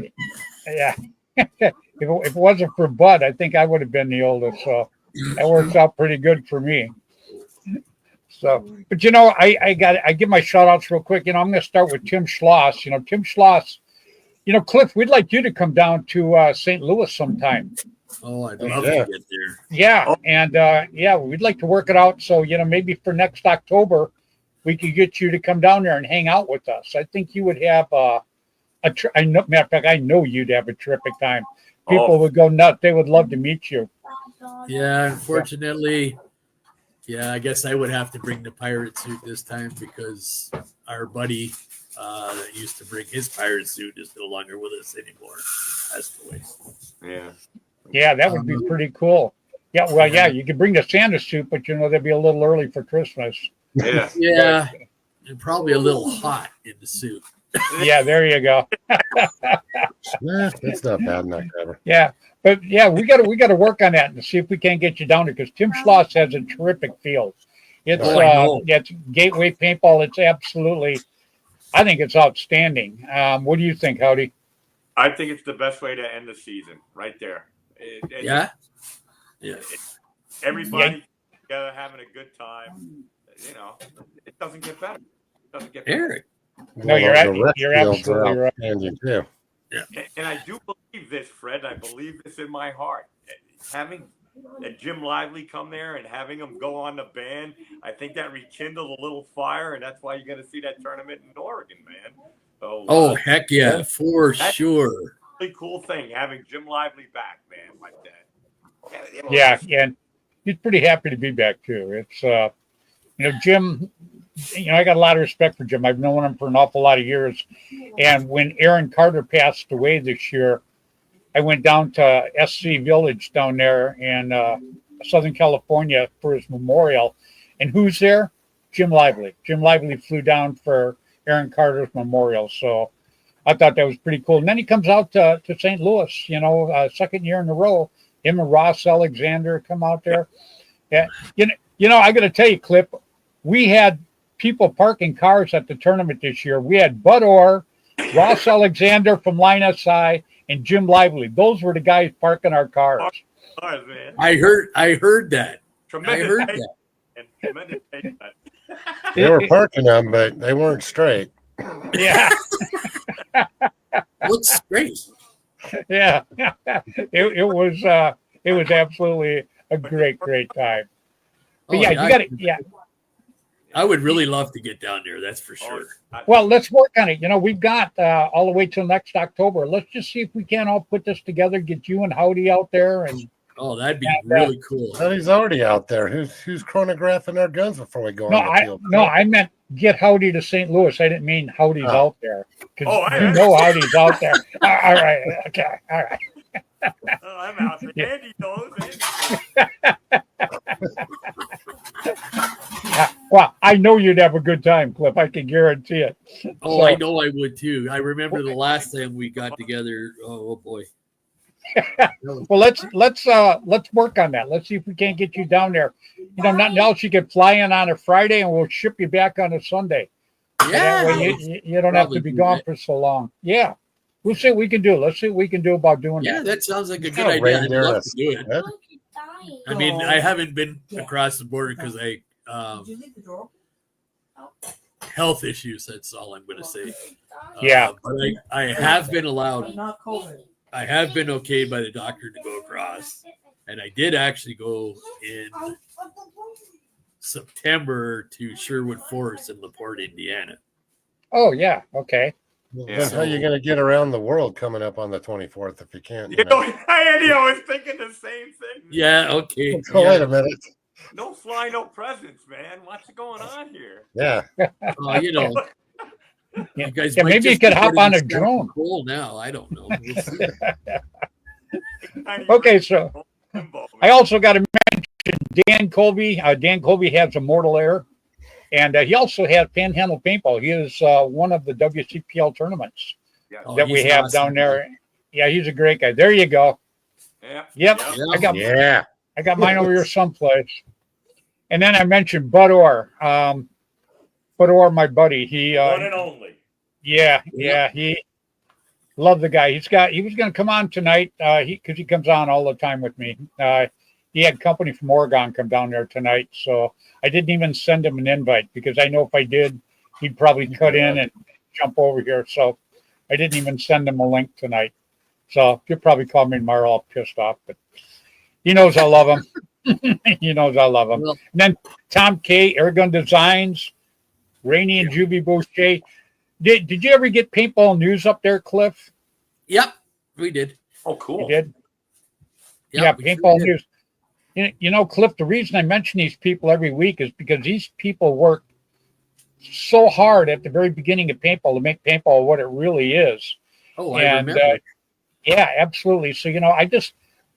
Yeah. If it wasn't for Bud, I think I would have been the oldest. So that works out pretty good for me. So, but you know, I give my shout outs real quick. You know, I'm going to start with Tim Schloss. You know, Tim Schloss, you know, Cliff, we'd like you to come down to St. Louis sometime. Oh, I'd love to get there. Yeah. And yeah, we'd like to work it out. So, you know, maybe for next October, we could get you to come down there and hang out with us. I think you would have matter of fact, I know you'd have a terrific time. People would go nuts. They would love to meet you. Yeah, unfortunately, yeah, I guess I would have to bring the pirate suit this time because our buddy that used to bring his pirate suit is no longer with us anymore. That's the way. Yeah. Yeah, that would be pretty cool. Yeah, well, yeah, you could bring the Santa suit, but you know, that'd be a little early for Christmas. Yeah. Yeah, and probably a little hot in the suit. Yeah, there you go. Nah, it's not bad enough ever. Yeah, but yeah, we got to work on that and see if we can't get you down there because Tim Schloss has a terrific field. It's it's Gateway Paintball. It's absolutely, I think it's outstanding. What do you think, Howdy? I think it's the best way to end the season, right there. Yeah. Everybody together having a good time. You know, it doesn't get better. It doesn't get better. Eric. No, you're absolutely right. Too. Yeah. And I do believe this, Fred. I believe this in my heart. Having Jim Lively come there and having him go on the band, I think that rekindled a little fire, and that's why you're going to see that tournament in Oregon, man. So, heck yeah, for sure. Really cool thing having Jim Lively back, man, like that. Yeah, and he's pretty happy to be back too. It's you know, Jim. You know, I got a lot of respect for Jim. I've known him for an awful lot of years. And when Aaron Carter passed away this year, I went down to SC Village down there in Southern California for his memorial. And who's there? Jim Lively. Jim Lively flew down for Aaron Carter's memorial. So I thought that was pretty cool. And then he comes out to St. Louis, you know, second year in a row. Him and Ross Alexander come out there. Yeah. You know, I got to tell you, Clip, we had people parking cars at the tournament this year. We had Bud Orr, Ross Alexander from Line SI, and Jim Lively. Those were the guys parking our cars. Man. I heard that. Tremendous I heard that. And tremendous patience. They were parking them, but they weren't straight. Yeah. Looks great. Yeah. It was absolutely a great time. But yeah, you got it. Yeah. I would really love to get down there. That's for sure. Well, let's work on it. You know, we've got all the way till next October. Let's just see if we can all put this together. Get you and Howdy out there, and that'd be really cool. Well, he's already out there. Who's chronographing our guns before we go on the field? No, I meant get Howdy to St. Louis. I didn't mean Howdy's out there because I you know Howdy's out there. All right, okay, all right. I'm out there. Andy knows. Yeah, well, I know you'd have a good time, Cliff. I can guarantee it. Oh, so, I know I would too. I remember the last time we got together. Oh boy. Well, let's work on that. Let's see if we can't get you down there. You know, nothing else. You can fly in on a Friday, and we'll ship you back on a Sunday. Yeah. That way you don't have to be gone for so long. Yeah. We'll see what we can do. Let's see what we can do about doing that. Yeah, that sounds like a good idea. I'd love to do it. I mean, I haven't been across the border because health issues. That's all I'm going to say. Yeah, but I have been allowed. I have been okayed by the doctor to go across, and And I did actually go in September to Sherwood Forest in LaPorte, Indiana. Oh yeah, okay. Then how you going to get around the world coming up on the 24th if you can't? You know, I was thinking the same thing. Yeah, okay. So wait a minute. No fly, no presents, man. What's going on here? Yeah. You know, you guys might maybe you just could be hop getting on a stuck in drone. coal now. I don't know. We'll see. Okay, so I also got to mention Dan Colby. Dan Colby has Immortal Air, and he also has Panhandle Paintball. He is one of the WCPL tournaments that we have awesome. down there. Yeah, he's a great guy. There you go. Yep. I got mine over here someplace. And then I mentioned Bud Orr. Bud Orr, my buddy. He one and only. Yeah, he loved the guy. He was going to come on tonight because he comes on all the time with me. He had company from Oregon come down there tonight, so I didn't even send him an invite because I know if I did, he'd probably cut in and jump over here. So I didn't even send him a link tonight. So he'll probably call me tomorrow all pissed off, but he knows I love him. He knows I love him. And then Tom K, Airgun Designs, Rainey and Juvie Boucher. Did you ever get paintball news up there, Cliff? Yep, we did. Oh, cool. You did? Yep, yeah, paintball news. You know, Cliff, the reason I mention these people every week is because these people work so hard at the very beginning of paintball to make paintball what it really is. Oh, I remember. Yeah, absolutely. So, you know,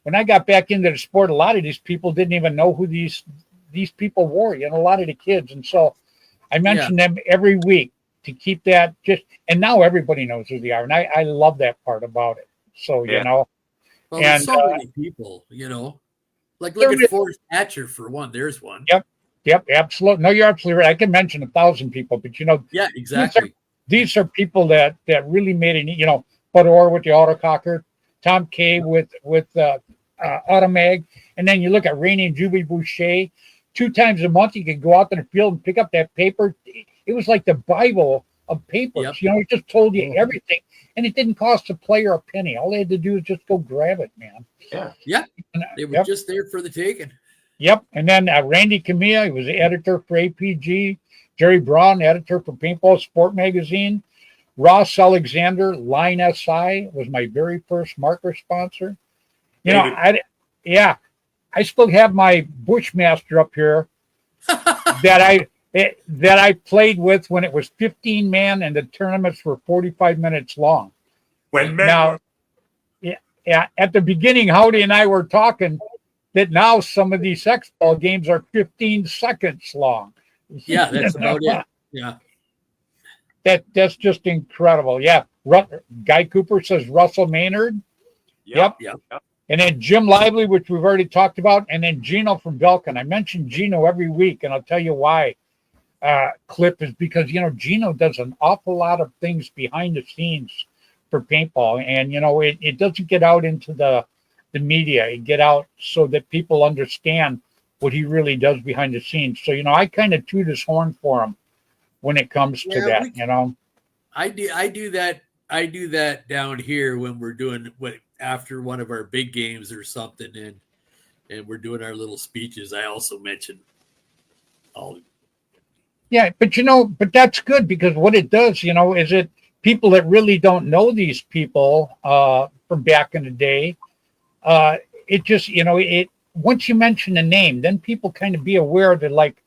when I got back into the sport, a lot of these people didn't even know who these people were, you know, a lot of the kids. And so I mention them every week to keep that and now everybody knows who they are. And I love that part about it. So, you know. Well, there's so many people, you know. Like, look at Forrest Hatcher, for one. There's one. Yep, absolutely. No, you're absolutely right. I can mention 1,000 people, but, you know. Yeah, exactly. These are people that really made it, you know, Bud Orr with the autococker, Tom K with Automag, and then you look at Rainey and Juvie Boucher. 2 times a month, you could go out to the field and pick up that paper. It was like the Bible of papers. Yep. You know, it just told you everything, and it didn't cost the player a penny. All they had to do is just go grab it, man. Yeah. They were just there for the taking. Yep. And then Randy Camilla, he was the editor for APG. Jerry Braun, editor for Paintball Sport Magazine. Ross Alexander, Line SI, was my very first marker sponsor. You know, I still have my Bushmaster up here that I played with when it was 15 man and the tournaments were 45 minutes long. At the beginning, Howdy and I were talking that now some of these X-Ball games are 15 seconds long. Yeah, that's about it. Yeah. That's just incredible. Yeah. Guy Cooper says Russell Maynard. Yep. And then Jim Lively, which we've already talked about, and then Gino from Belkin. I mention Gino every week, and I'll tell you why. Clip is because, you know, Gino does an awful lot of things behind the scenes for paintball, and, you know, it doesn't get out into the media. It get out so that people understand what he really does behind the scenes. So, you know, I kind of toot his horn for him when it comes to that, you know. I do that down here when we're doing after one of our big games or something, and we're doing our little speeches. I also mention all. Yeah, but you know, that's good because what it does, you know, is it people that really don't know these people from back in the day. It just, you know, once you mention a name, then people kind of be aware that, like,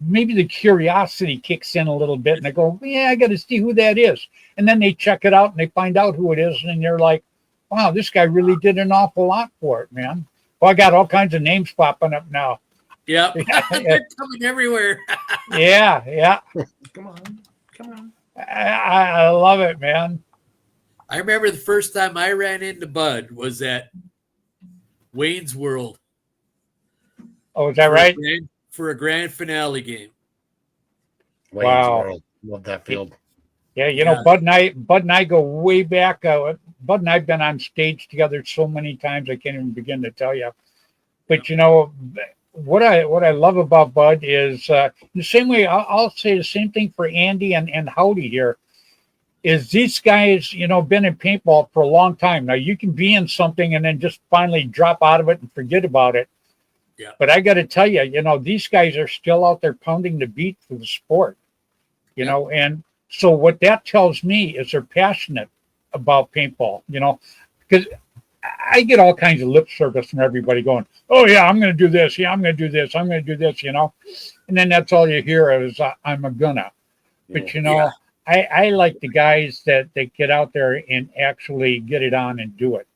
maybe the curiosity kicks in a little bit and they go, yeah, I got to see who that is. And then they check it out and they find out who it is. And they're like, wow, this guy really did an awful lot for it, man. Well, I got all kinds of names popping up now. Yep. They're coming everywhere. Yeah. Come on. I love it, man. I remember the first time I ran into Bud was at Wayne's World. Oh, is that right? For a grand finale game. Wayne's World. Love that field. Yeah, you know, Bud and I go way back. Bud and I've been on stage together so many times I can't even begin to tell you. But you know, what I love about Bud is the same way. I'll say the same thing for Andy and Howdy here. is these guys, been in paintball for a long time. Now you can be in something and then just finally drop out of it and forget about it. Yeah. But I got to tell you, these guys are still out there pounding the beat for the sport, and so what that tells me is they're passionate about paintball, because I get all kinds of lip service from everybody going, oh yeah, I'm going to do this. Yeah, I'm going to do this. I'm going to do this, and then that's all you hear is I'm a gonna. But, I like the guys that get out there and actually get it on and do it.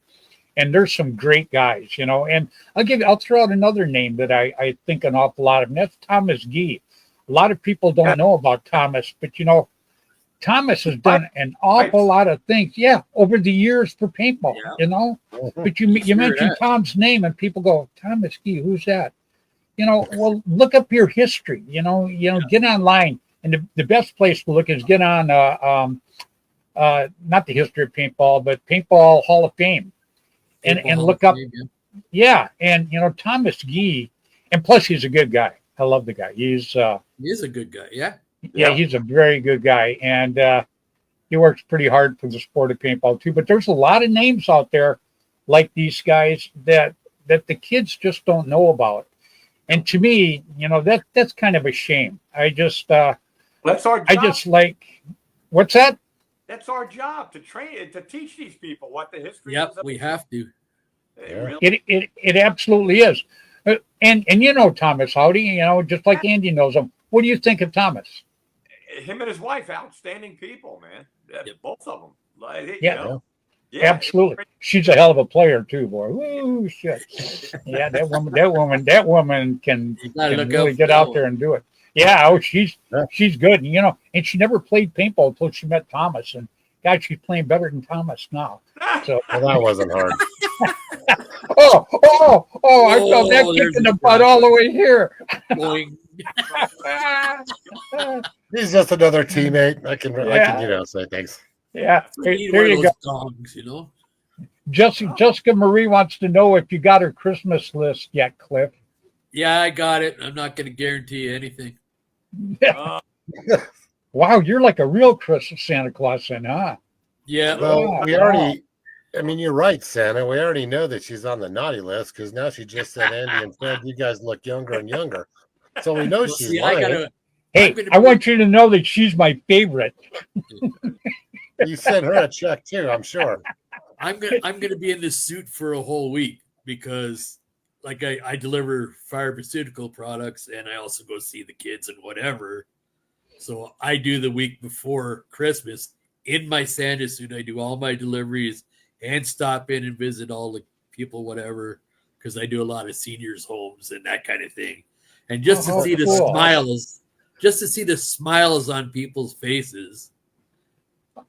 And there's some great guys, and I'll throw out another name that I think an awful lot of, and that's Thomas Gee. A lot of people don't know about Thomas, but Thomas has done an awful lot of things, over the years for paintball, But you mentioned Tom's name and people go, Thomas Gee, who's that? Well, look up your history, get online. And the best place to look is get on, not the history of paintball, but Paintball Hall of Fame. And look up, and Thomas Gee, and plus he's a good guy. I love the guy. He is a good guy. Yeah, he's a very good guy, and he works pretty hard for the sport of paintball too. But there's a lot of names out there like these guys that the kids just don't know about. And to me, that's kind of a shame. That's our job. I just like, what's that? That's our job, to train, to teach these people what the history is. Yep, we have to. It absolutely is. And Thomas Howdy, just like Andy knows him. What do you think of Thomas? Him and his wife, outstanding people, man. Both of them. Absolutely. She's a hell of a player too, boy. Woo, shit. Yeah, that woman can really get out there and do it. Yeah, she's good. And she never played paintball until she met Thomas. And God, she's playing better than Thomas now. So well, that wasn't hard. I felt that kick in the butt all the way here. He's just another teammate. I can say thanks. Yeah, there you go. Dogs, Jessica Marie wants to know if you got her Christmas list yet, Cliff. Yeah, I got it. I'm not going to guarantee you anything. Wow, you're like a real Christmas Santa Claus then, huh? Yeah. Well, we already. I mean, you're right, Santa. We already know that she's on the naughty list because now she just said, Andy and Fred, you guys look younger and younger. So we know she's lying. I want you to know that she's my favorite. You sent her a check too, I'm sure. I'm gonna be in this suit for a whole week because, like, I deliver pharmaceutical products and I also go see the kids and whatever. So I do the week before Christmas in my Santa suit. I do all my deliveries and stop in and visit all the people, whatever, because I do a lot of seniors' homes and that kind of thing. And just to see the smiles on people's faces.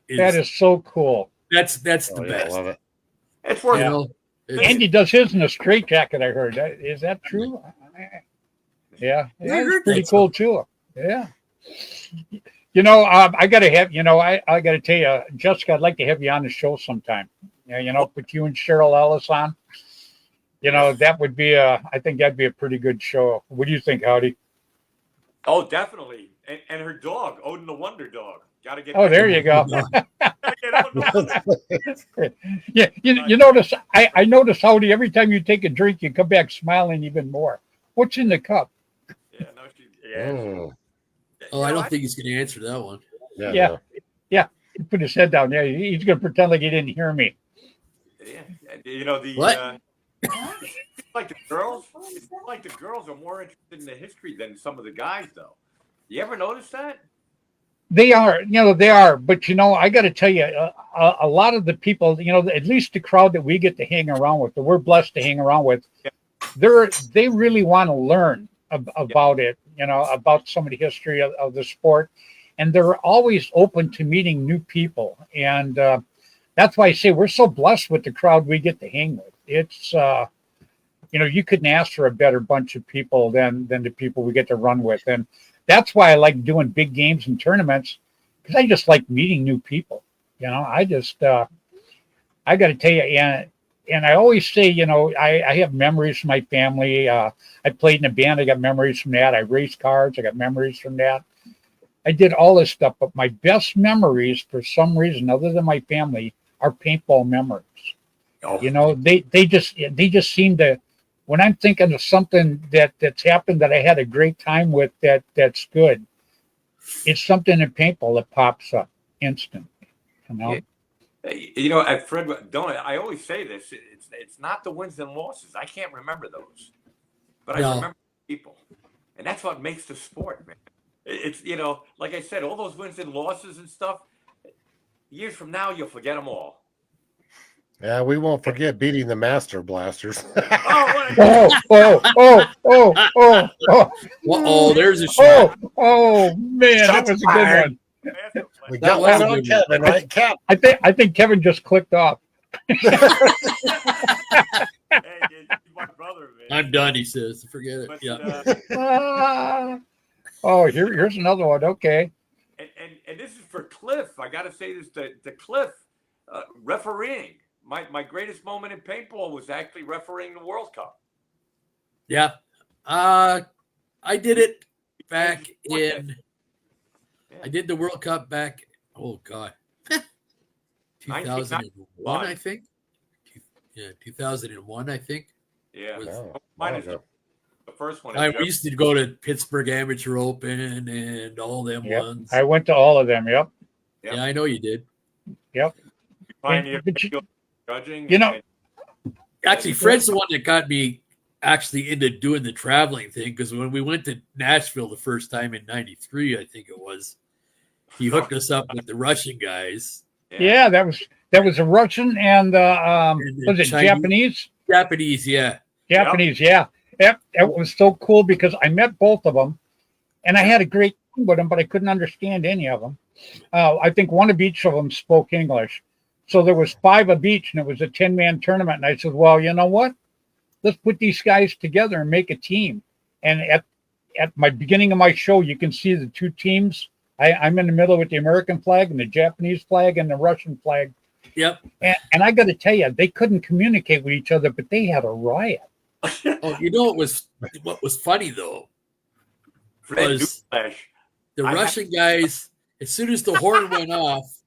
That is so cool. That's the best. I love it. It's worth it. Andy does his in a straitjacket, I heard. Is that true? Yeah. It's pretty cool too. Yeah. I gotta have, I gotta tell you, Jessica, I'd like to have you on the show sometime. Put you and Cheryl Ellis on. That would be I think that'd be a pretty good show. What do you think, Howdy? Oh, definitely. And her dog, Odin the Wonder Dog. Gotta get. Oh, there you go. Yeah, you notice. I notice, Howdy, every time you take a drink, you come back smiling even more. What's in the cup? Yeah, no, yeah. Oh, I don't think he's going to answer that one. Yeah. He put his head down. Yeah, he's going to pretend like he didn't hear me. Yeah, what? Like the girls are more interested in the history than some of the guys, though. You ever notice that? They are. But I got to tell you, a lot of the people, at least the crowd that we get to hang around with, that we're blessed to hang around with, they really want to learn about it, about some of the history of the sport, and they're always open to meeting new people, and that's why I say we're so blessed with the crowd we get to hang with. It's you couldn't ask for a better bunch of people than the people we get to run with, and that's why I like doing big games and tournaments, because I just like meeting new people. I just I got to tell you, and I always say, I have memories from my family. I played in a band. I got memories from that. I raced cars. I got memories from that. I did all this stuff, but my best memories, for some reason, other than my family, are paintball memories. Oh, You know, they just seem to. When I'm thinking of something that's happened that I had a great time with, that's good, it's something in paintball that pops up instantly. You know. Yeah. You know, at Fred, don't I always say this? It's not the wins and losses. I can't remember those, but I No. remember people, and that's what makes the sport, man. It's like I said, all those wins and losses and stuff. Years from now, you'll forget them all. Yeah, we won't forget beating the Master Blasters. Oh, there's a shot. Oh, man, that Shots was a fired. good one. We That got was one a on good one. Kevin, right? Cap. I think Kevin just clicked off. Hey, he's my brother, man. I'm done, he says. Forget it. But, Yeah. Here's another one. Okay. and this is for Cliff. I got to say this to Cliff, refereeing. My greatest moment in paintball was actually refereeing the World Cup. Yeah. I did it back in. I did the World Cup back. Oh God. 2001, I think. Yeah, 2001, I think. Yeah. Oh, Mine is okay. the first one. We used to go to Pittsburgh Amateur Open and all them Yep. ones. I went to all of them. Yep. Yep. Yeah, I know you did. Yep. Pioneer But judging. you know- Actually, Fred's the one that got me actually into doing the traveling thing, because when we went to Nashville the first time in '93, I think it was, he hooked us up with the Russian guys. Yeah, that was a Russian and was it Chinese. Japanese? Japanese, yeah. Japanese, yeah. That was so cool because I met both of them, and I had a great time with them, but I couldn't understand any of them. I think one of each of them spoke English, so there was 5 of each, and it was a 10-man tournament. And I said, "Well, you know what? Let's put these guys together and make a team." And at my beginning of my show, you can see the 2 teams. I'm in the middle with the American flag and the Japanese flag and the Russian flag. Yep. And I got to tell you, they couldn't communicate with each other, but they had a riot. Oh, you know what was funny though? Fred was Newsflash. the Russian guys, as soon as the horn went off,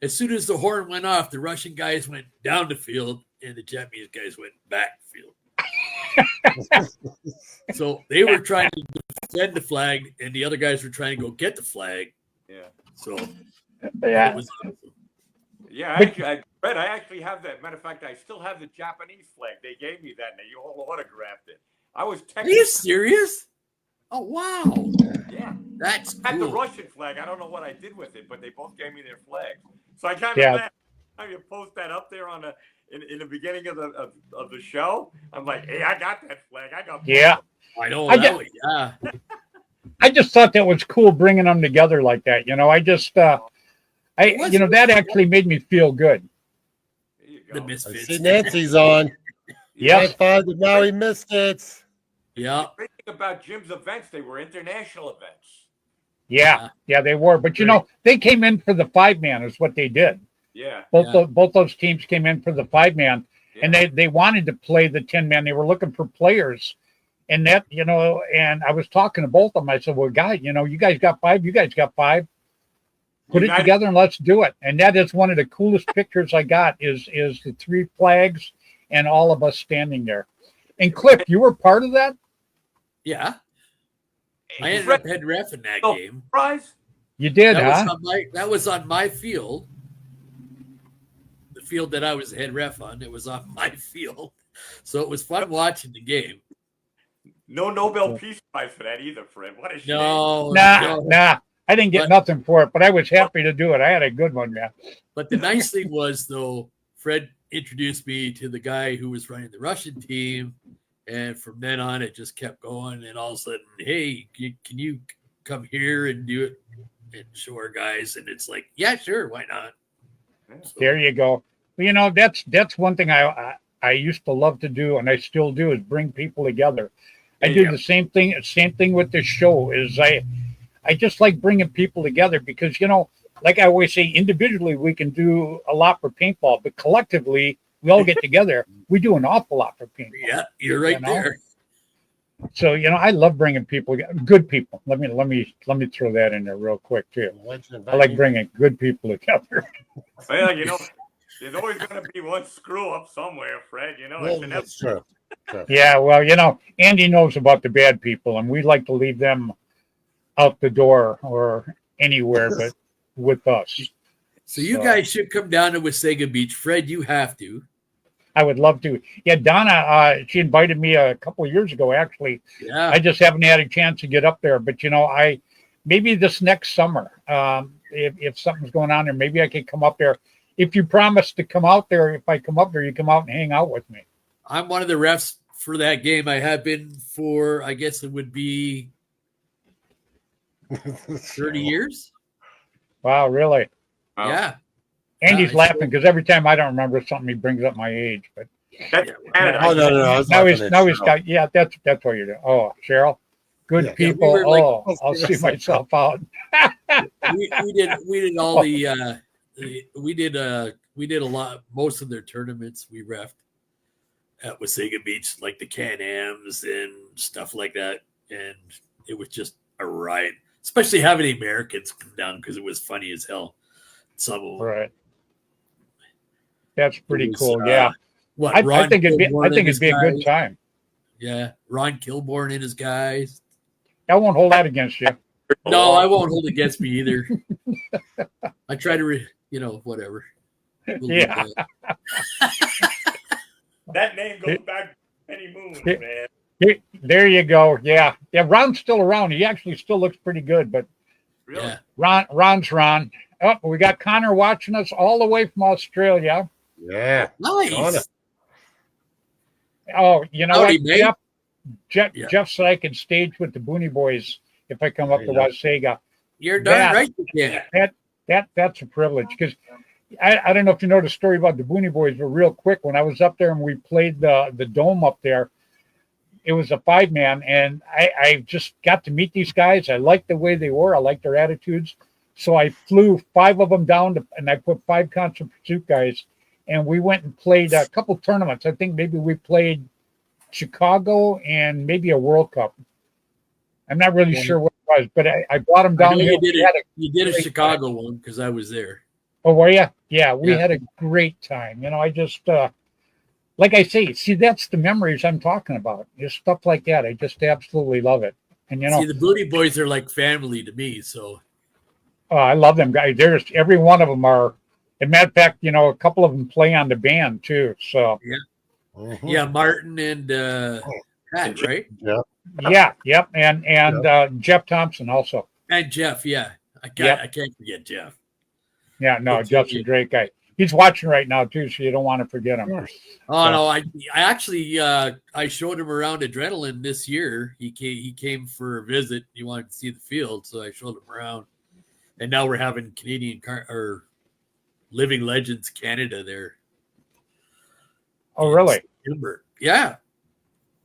as soon as the horn went off, the Russian guys went down the field and the Japanese guys went back field. So they were trying to defend the flag, and the other guys were trying to go get the flag. Yeah. So Yeah. it was awesome. Yeah, Fred, I actually have that. Matter of fact, I still have the Japanese flag. They gave me that, and they all autographed it. I was Are you serious? Oh wow, Yeah. that's I had the cool. Russian flag. I don't know what I did with it, but they both gave me their flags. So I kind of Yeah. How you post that up there on in the beginning of the show. I'm like, hey, I got that flag. I got both. Yeah. I know I that get- way. Yeah, I just thought that was cool bringing them together like that. You know, I just, that actually made me feel good. There you the go. I misfits. see Nancy's on. Yeah. High five to Maui Misfits. Yeah, The great thing about Jim's events, they were international events. Yeah. Yeah, they were. But, you know, they came in for the 5-man is what they did. Yeah. Both those teams came in for the 5-man, Yeah. and they wanted to play the 10-man. They were looking for players. And that, and I was talking to both of them. I said, well, guys, you guys got 5, you guys got 5. Put it United- together and let's do it. And that is one of the coolest pictures I got is the 3 flags and all of us standing there. And Cliff, you were part of that? yeah. I Hey, ended Fred, up head ref in that Oh. game. surprise. You did, That huh? was on my field. The field that I was head ref on, it was on my field. So it was fun watching the game. No Nobel Peace Prize for that either, Fred. What a shame. No, Nah. I didn't get But- nothing for it, but I was happy to do it. I had a good one, man. But the nice thing was, though, Fred introduced me to the guy who was running the Russian team. And from then on, it just kept going. And all of a sudden, hey, can you come here and do it and show our guys? And it's like, yeah, sure. Why not? So, There you go. Well, that's one thing I used to love to do, and I still do, is bring people together. I There do you go. the same thing with this show. Is I just like bringing people together because like I always say, individually we can do a lot for paintball, but collectively we all get together. We do an awful lot for paintball. yeah, you're right You know? there. So I love bringing people, good people. Let me throw that in there real quick too. I like bringing good people together. Well, there's always going to be one screw up somewhere, Fred. It's inevitable. That's true. Yeah, well, Andy knows about the bad people, and we like to leave them out the door or anywhere but with us. So you guys should come down to Wasaga Beach. Fred, you have to. I would love to. Yeah, Donna, she invited me a couple of years ago, actually. Yeah. I just haven't had a chance to get up there. But, maybe this next summer, if something's going on there, maybe I could come up there. If you promise to come out there, if I come up there, you come out and hang out with me. I'm one of the refs for that game. I have been for, I guess it would be 30 years. Wow, really? Wow. Yeah. Andy's laughing because every time I don't remember something, he brings up my age. But That's Canada. Oh no! now he's got that's what you're doing. Oh, Cheryl, good people. we were like- I'll see myself out. we did all the we did a lot, most of their tournaments we refed at Wasaga Beach, like the Can-Ams and stuff like that, and it was just a riot, especially having the Americans come down because it was funny as hell. Some of them. Right. That's pretty was, cool. Yeah. I think it'd be a good time. Yeah, Ron Kilborn and his guys. I won't hold that against you. No, I won't hold against me either. I try to, whatever. Yeah. That name goes back many moons, man. There you go. Yeah. Yeah. Ron's still around. He actually still looks pretty good, but Really? Yeah. Ron's Ron. Oh, we got Connor watching us all the way from Australia. Yeah. Nice. Oh, you know Howdy, what? mate. Jeff said I can stage with the Booney Boys if I come up to Wasaga. You're darn right you can. That's a privilege because I don't know if you know the story about the Booney Boys, but real quick, when I was up there and we played the dome up there, it was a 5-man, and I just got to meet these guys. I liked the way they were. I liked their attitudes. So I flew 5 of them down, and I put 5 Constant Pursuit guys, and we went and played a couple tournaments. I think maybe we played Chicago and maybe a World Cup. I'm not really sure what it was, but I brought them down here. You did a Chicago one because I was there. Oh, were you? Yeah, we had a great time. I just, like I say, see, that's the memories I'm talking about. Just stuff like that. I just absolutely love it. And, See, the Booty Boys are like family to me, so. Oh, I love them guys. There's every one of them are. As a matter of fact, a couple of them play on the band too. So yeah, Mm-hmm. yeah, Martin and Pat, right? Yeah. Yep, and Jeff Thompson also. And Jeff, yeah, I can't forget Jeff. Yeah, no, Jeff's a great guy. He's watching right now too, so you don't want to forget him. Oh no, I actually I showed him around Adrenaline this year. He came for a visit. He wanted to see the field, so I showed him around. And now we're having Canadian or Living Legends Canada there. Oh, really? September. Yeah.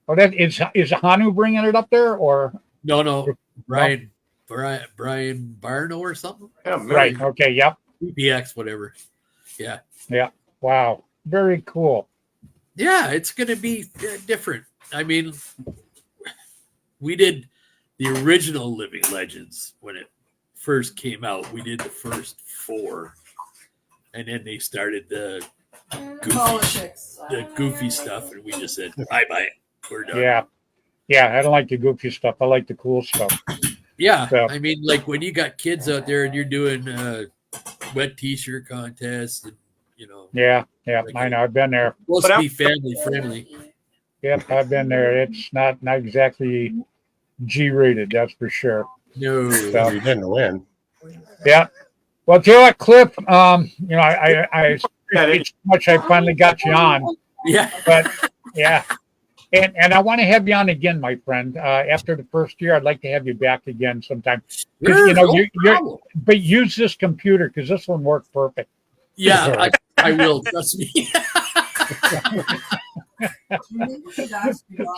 Oh, that is Hanu bringing it up there, or no, Brian Barno or something. Yeah, man. right? Okay, yep, PPX, whatever. Yeah. Wow, very cool. Yeah, it's going to be different. I mean, we did the original Living Legends when it first came out. We did the first 4, and then they started the goofy stuff, and we just said bye. We're done. Yeah. I don't like the goofy stuff. I like the cool stuff. Yeah, So- I mean, like when you got kids out there and you're doing wet T-shirt contests, and Yeah. I know. I've been there. supposed to be family friendly. Yep, I've been there. It's not exactly G-rated, that's for sure. No, So- You didn't win. Yeah. Well, tell you what, Cliff. I appreciate so much. I finally got you on, yeah, but yeah, and I want to have you on again, my friend. After the first year, I'd like to have you back again sometime. Sure, no you're problem. but use this computer because this one worked perfect. Yeah, I will. Trust me.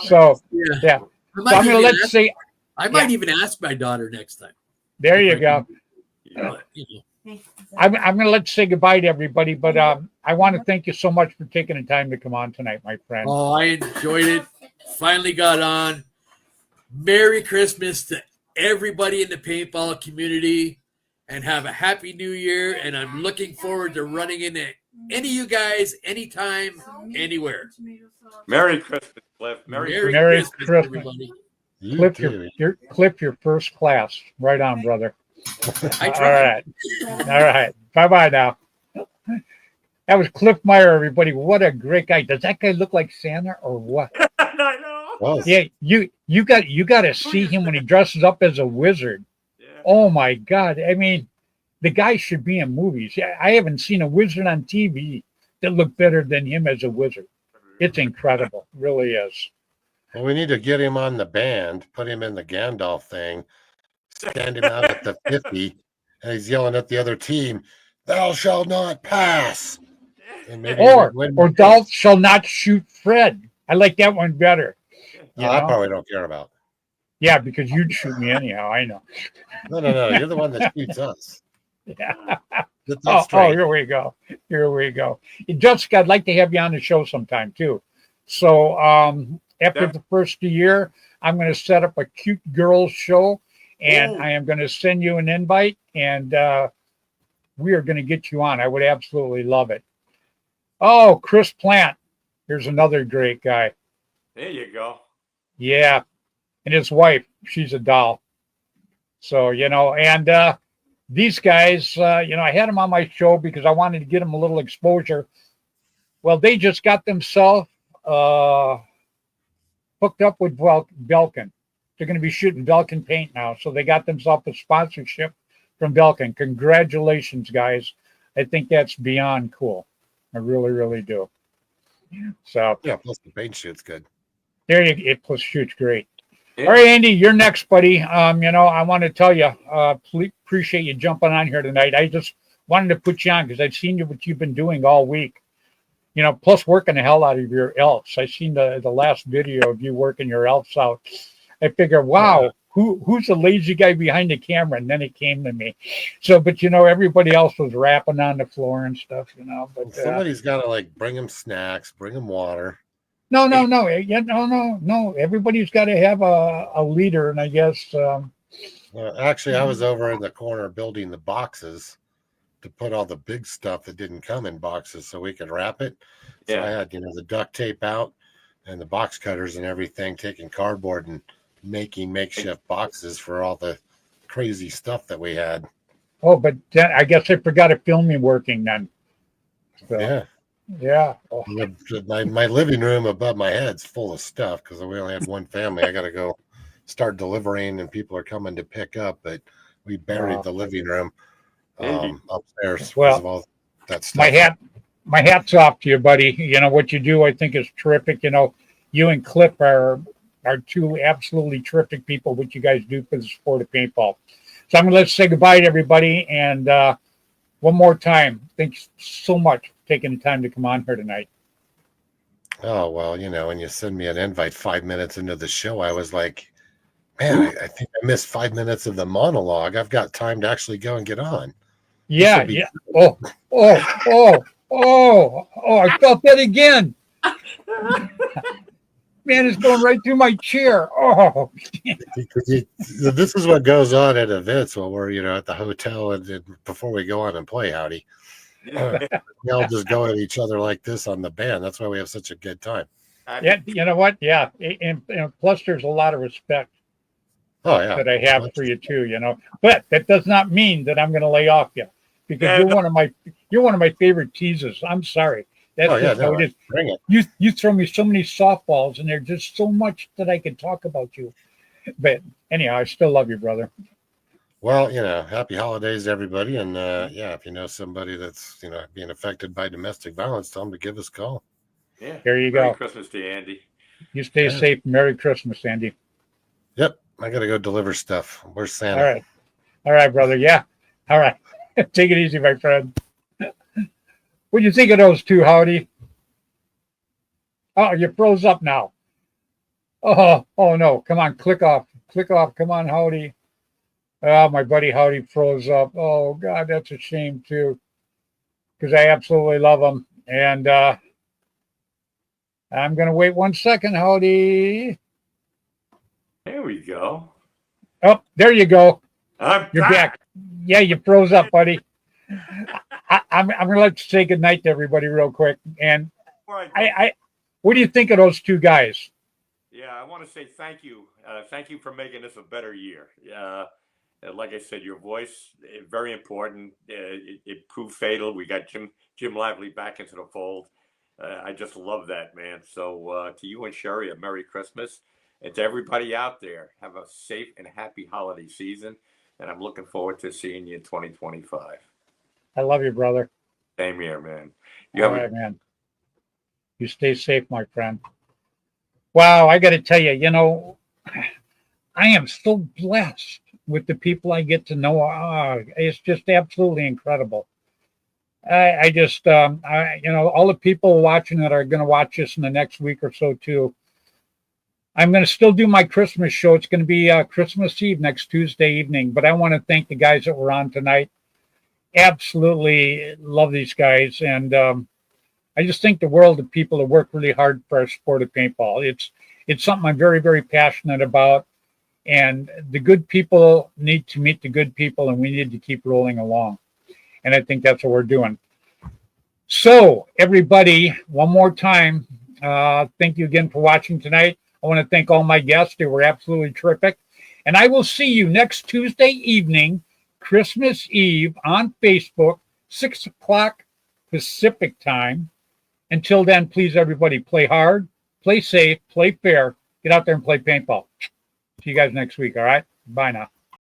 So yeah. So I'm gonna let's see. I might even ask my daughter next time. There you go. But, I'm going to let you say goodbye to everybody, but I want to thank you so much for taking the time to come on tonight, my friend. Oh, I enjoyed it. Finally got on. Merry Christmas to everybody in the paintball community, and have a happy new year. And I'm looking forward to running into any of you guys anytime, anywhere. Merry Christmas, Cliff. Merry Merry Christmas. everybody. You Clip too. your first class. Right on, brother. I All tried. right. Bye now. That was Cliff Meyer, everybody. What a great guy. Does that guy look like Santa or what? I know. Well, Yeah, you got to see him when he dresses up as a wizard. Yeah. Oh my God. I mean, the guy should be in movies. Yeah, I haven't seen a wizard on TV that looked better than him as a wizard. It's incredible. It really is. well, we need to get him on the band, put him in the Gandalf thing, stand him out at the 50, and he's yelling at the other team, "Thou shalt not pass." And maybe Or we'd win. thou shall not shoot Fred. I like that one better. You I know? probably don't care about. Yeah, because you'd shoot me anyhow. I know. No. You're the one that shoots us. Yeah. Get that Oh, straight. here we go. Jessica, I'd like to have you on the show sometime too. So after the first year, I'm going to set up a cute girls show, and Ooh. I am going to send you an invite, and we are going to get you on. I would absolutely love it. Oh, Chris Plant. Here's another great guy. There you go. Yeah. And his wife, she's a doll. So, and these guys, I had them on my show because I wanted to get them a little exposure. Well, they just got themselves hooked up with Belkin. They're going to be shooting Belkin paint now. So they got themselves a sponsorship from Belkin. Congratulations, guys. I think that's beyond cool. I really, really do. So Yeah, plus the paint shoot's good. there you go. Plus shoot's great. Yeah. All right, Andy, you're next, buddy. I want to tell you, appreciate you jumping on here tonight. I just wanted to put you on because I've seen what you've been doing all week. Plus working the hell out of your elves. I seen the last video of you working your elves out. I figure, wow, who's the lazy guy behind the camera? And then it came to me. So, but everybody else was rapping on the floor and stuff. But Somebody's got to bring them snacks, bring them water. no. Yeah, no. Everybody's got to have a leader, and I guess. Actually, I was over in the corner building the boxes to put all the big stuff that didn't come in boxes so we could wrap it. So Yeah. I had, the duct tape out and the box cutters and everything, taking cardboard and making makeshift boxes for all the crazy stuff that we had. Oh, but then I guess I forgot to film me working then. So, Yeah. Oh. My living room above my head's full of stuff because we only had one family. I got to go start delivering and people are coming to pick up, but we buried the living room upstairs because of all that stuff. My hat's off to you, buddy. What you do, I think, is terrific. You and Cliff are two absolutely terrific people, what you guys do for the sport of paintball. So I'm going to let's say goodbye to everybody. And one more time, thanks so much for taking the time to come on here tonight. Oh, well, when you send me an invite 5 minutes into the show, I was like, man, I think I missed 5 minutes of the monologue. I've got time to actually go and get on. Yeah. Oh, I felt that again. Man, it's going right through my chair. Oh, This is what goes on at events while we're, at the hotel and before we go on and play, Howdy. We all just go at each other like this on the band. That's why we have such a good time. yeah. You know what? Yeah. And plus, there's a lot of respect that I have for you too. But that does not mean that I'm going to lay off you because you're one of my favorite teasers. I'm sorry. That's how it is. Bring it. You throw me so many softballs, and there's just so much that I could talk about you. But anyhow, I still love you, brother. Well, happy holidays to everybody. And if you know somebody that's, being affected by domestic violence, tell them to give us a call. Yeah. There you go. Merry Christmas to you, Andy. You stay safe. Merry Christmas, Andy. Yep. I got to go deliver stuff. Where's Santa? All right, brother. Yeah. All right. Take it easy, my friend. What do you think of those two, Howdy? Oh, you froze up now. Oh no. Come on, click off. Come on, Howdy. Oh, my buddy Howdy froze up. Oh, God, that's a shame, too. Because I absolutely love him. And I'm going to wait 1 second, Howdy. There we go. Oh, there you go. I'm You're back. Yeah, you froze up, buddy. I'm going to let you say goodnight to everybody real quick. And All right, what do you think of those two guys? yeah, I want to say thank you. Thank you for making this a better year. Like I said, your voice very important. It proved fatal. We got Jim Lively back into the fold. I just love that, man. So to you and Sherry, a Merry Christmas, and to everybody out there, have a safe and happy holiday season. And I'm looking forward to seeing you in 2025. I love you, brother. Same here, man. All right, man. You stay safe, my friend. Wow, I got to tell you, you know, I am so blessed with the people I get to know. It's just absolutely incredible. I just, you know, all the people watching that are going to watch this in the next week or so too. I'm going to still do my Christmas show. It's going to be Christmas Eve next Tuesday evening. But I want to thank the guys that were on tonight. Absolutely love these guys, and I just think the world of people that work really hard for our sport of paintball. It's something I'm very, very passionate about. And the good people need to meet the good people, and we need to keep rolling along. And I think that's what we're doing. So, everybody, one more time, thank you again for watching tonight. I want to thank all my guests. They were absolutely terrific. And I will see you next Tuesday evening, Christmas Eve, on Facebook, 6 o'clock Pacific time. Until then, please, everybody, play hard, play safe, play fair. Get out there and play paintball. See you guys next week, all right? Bye now.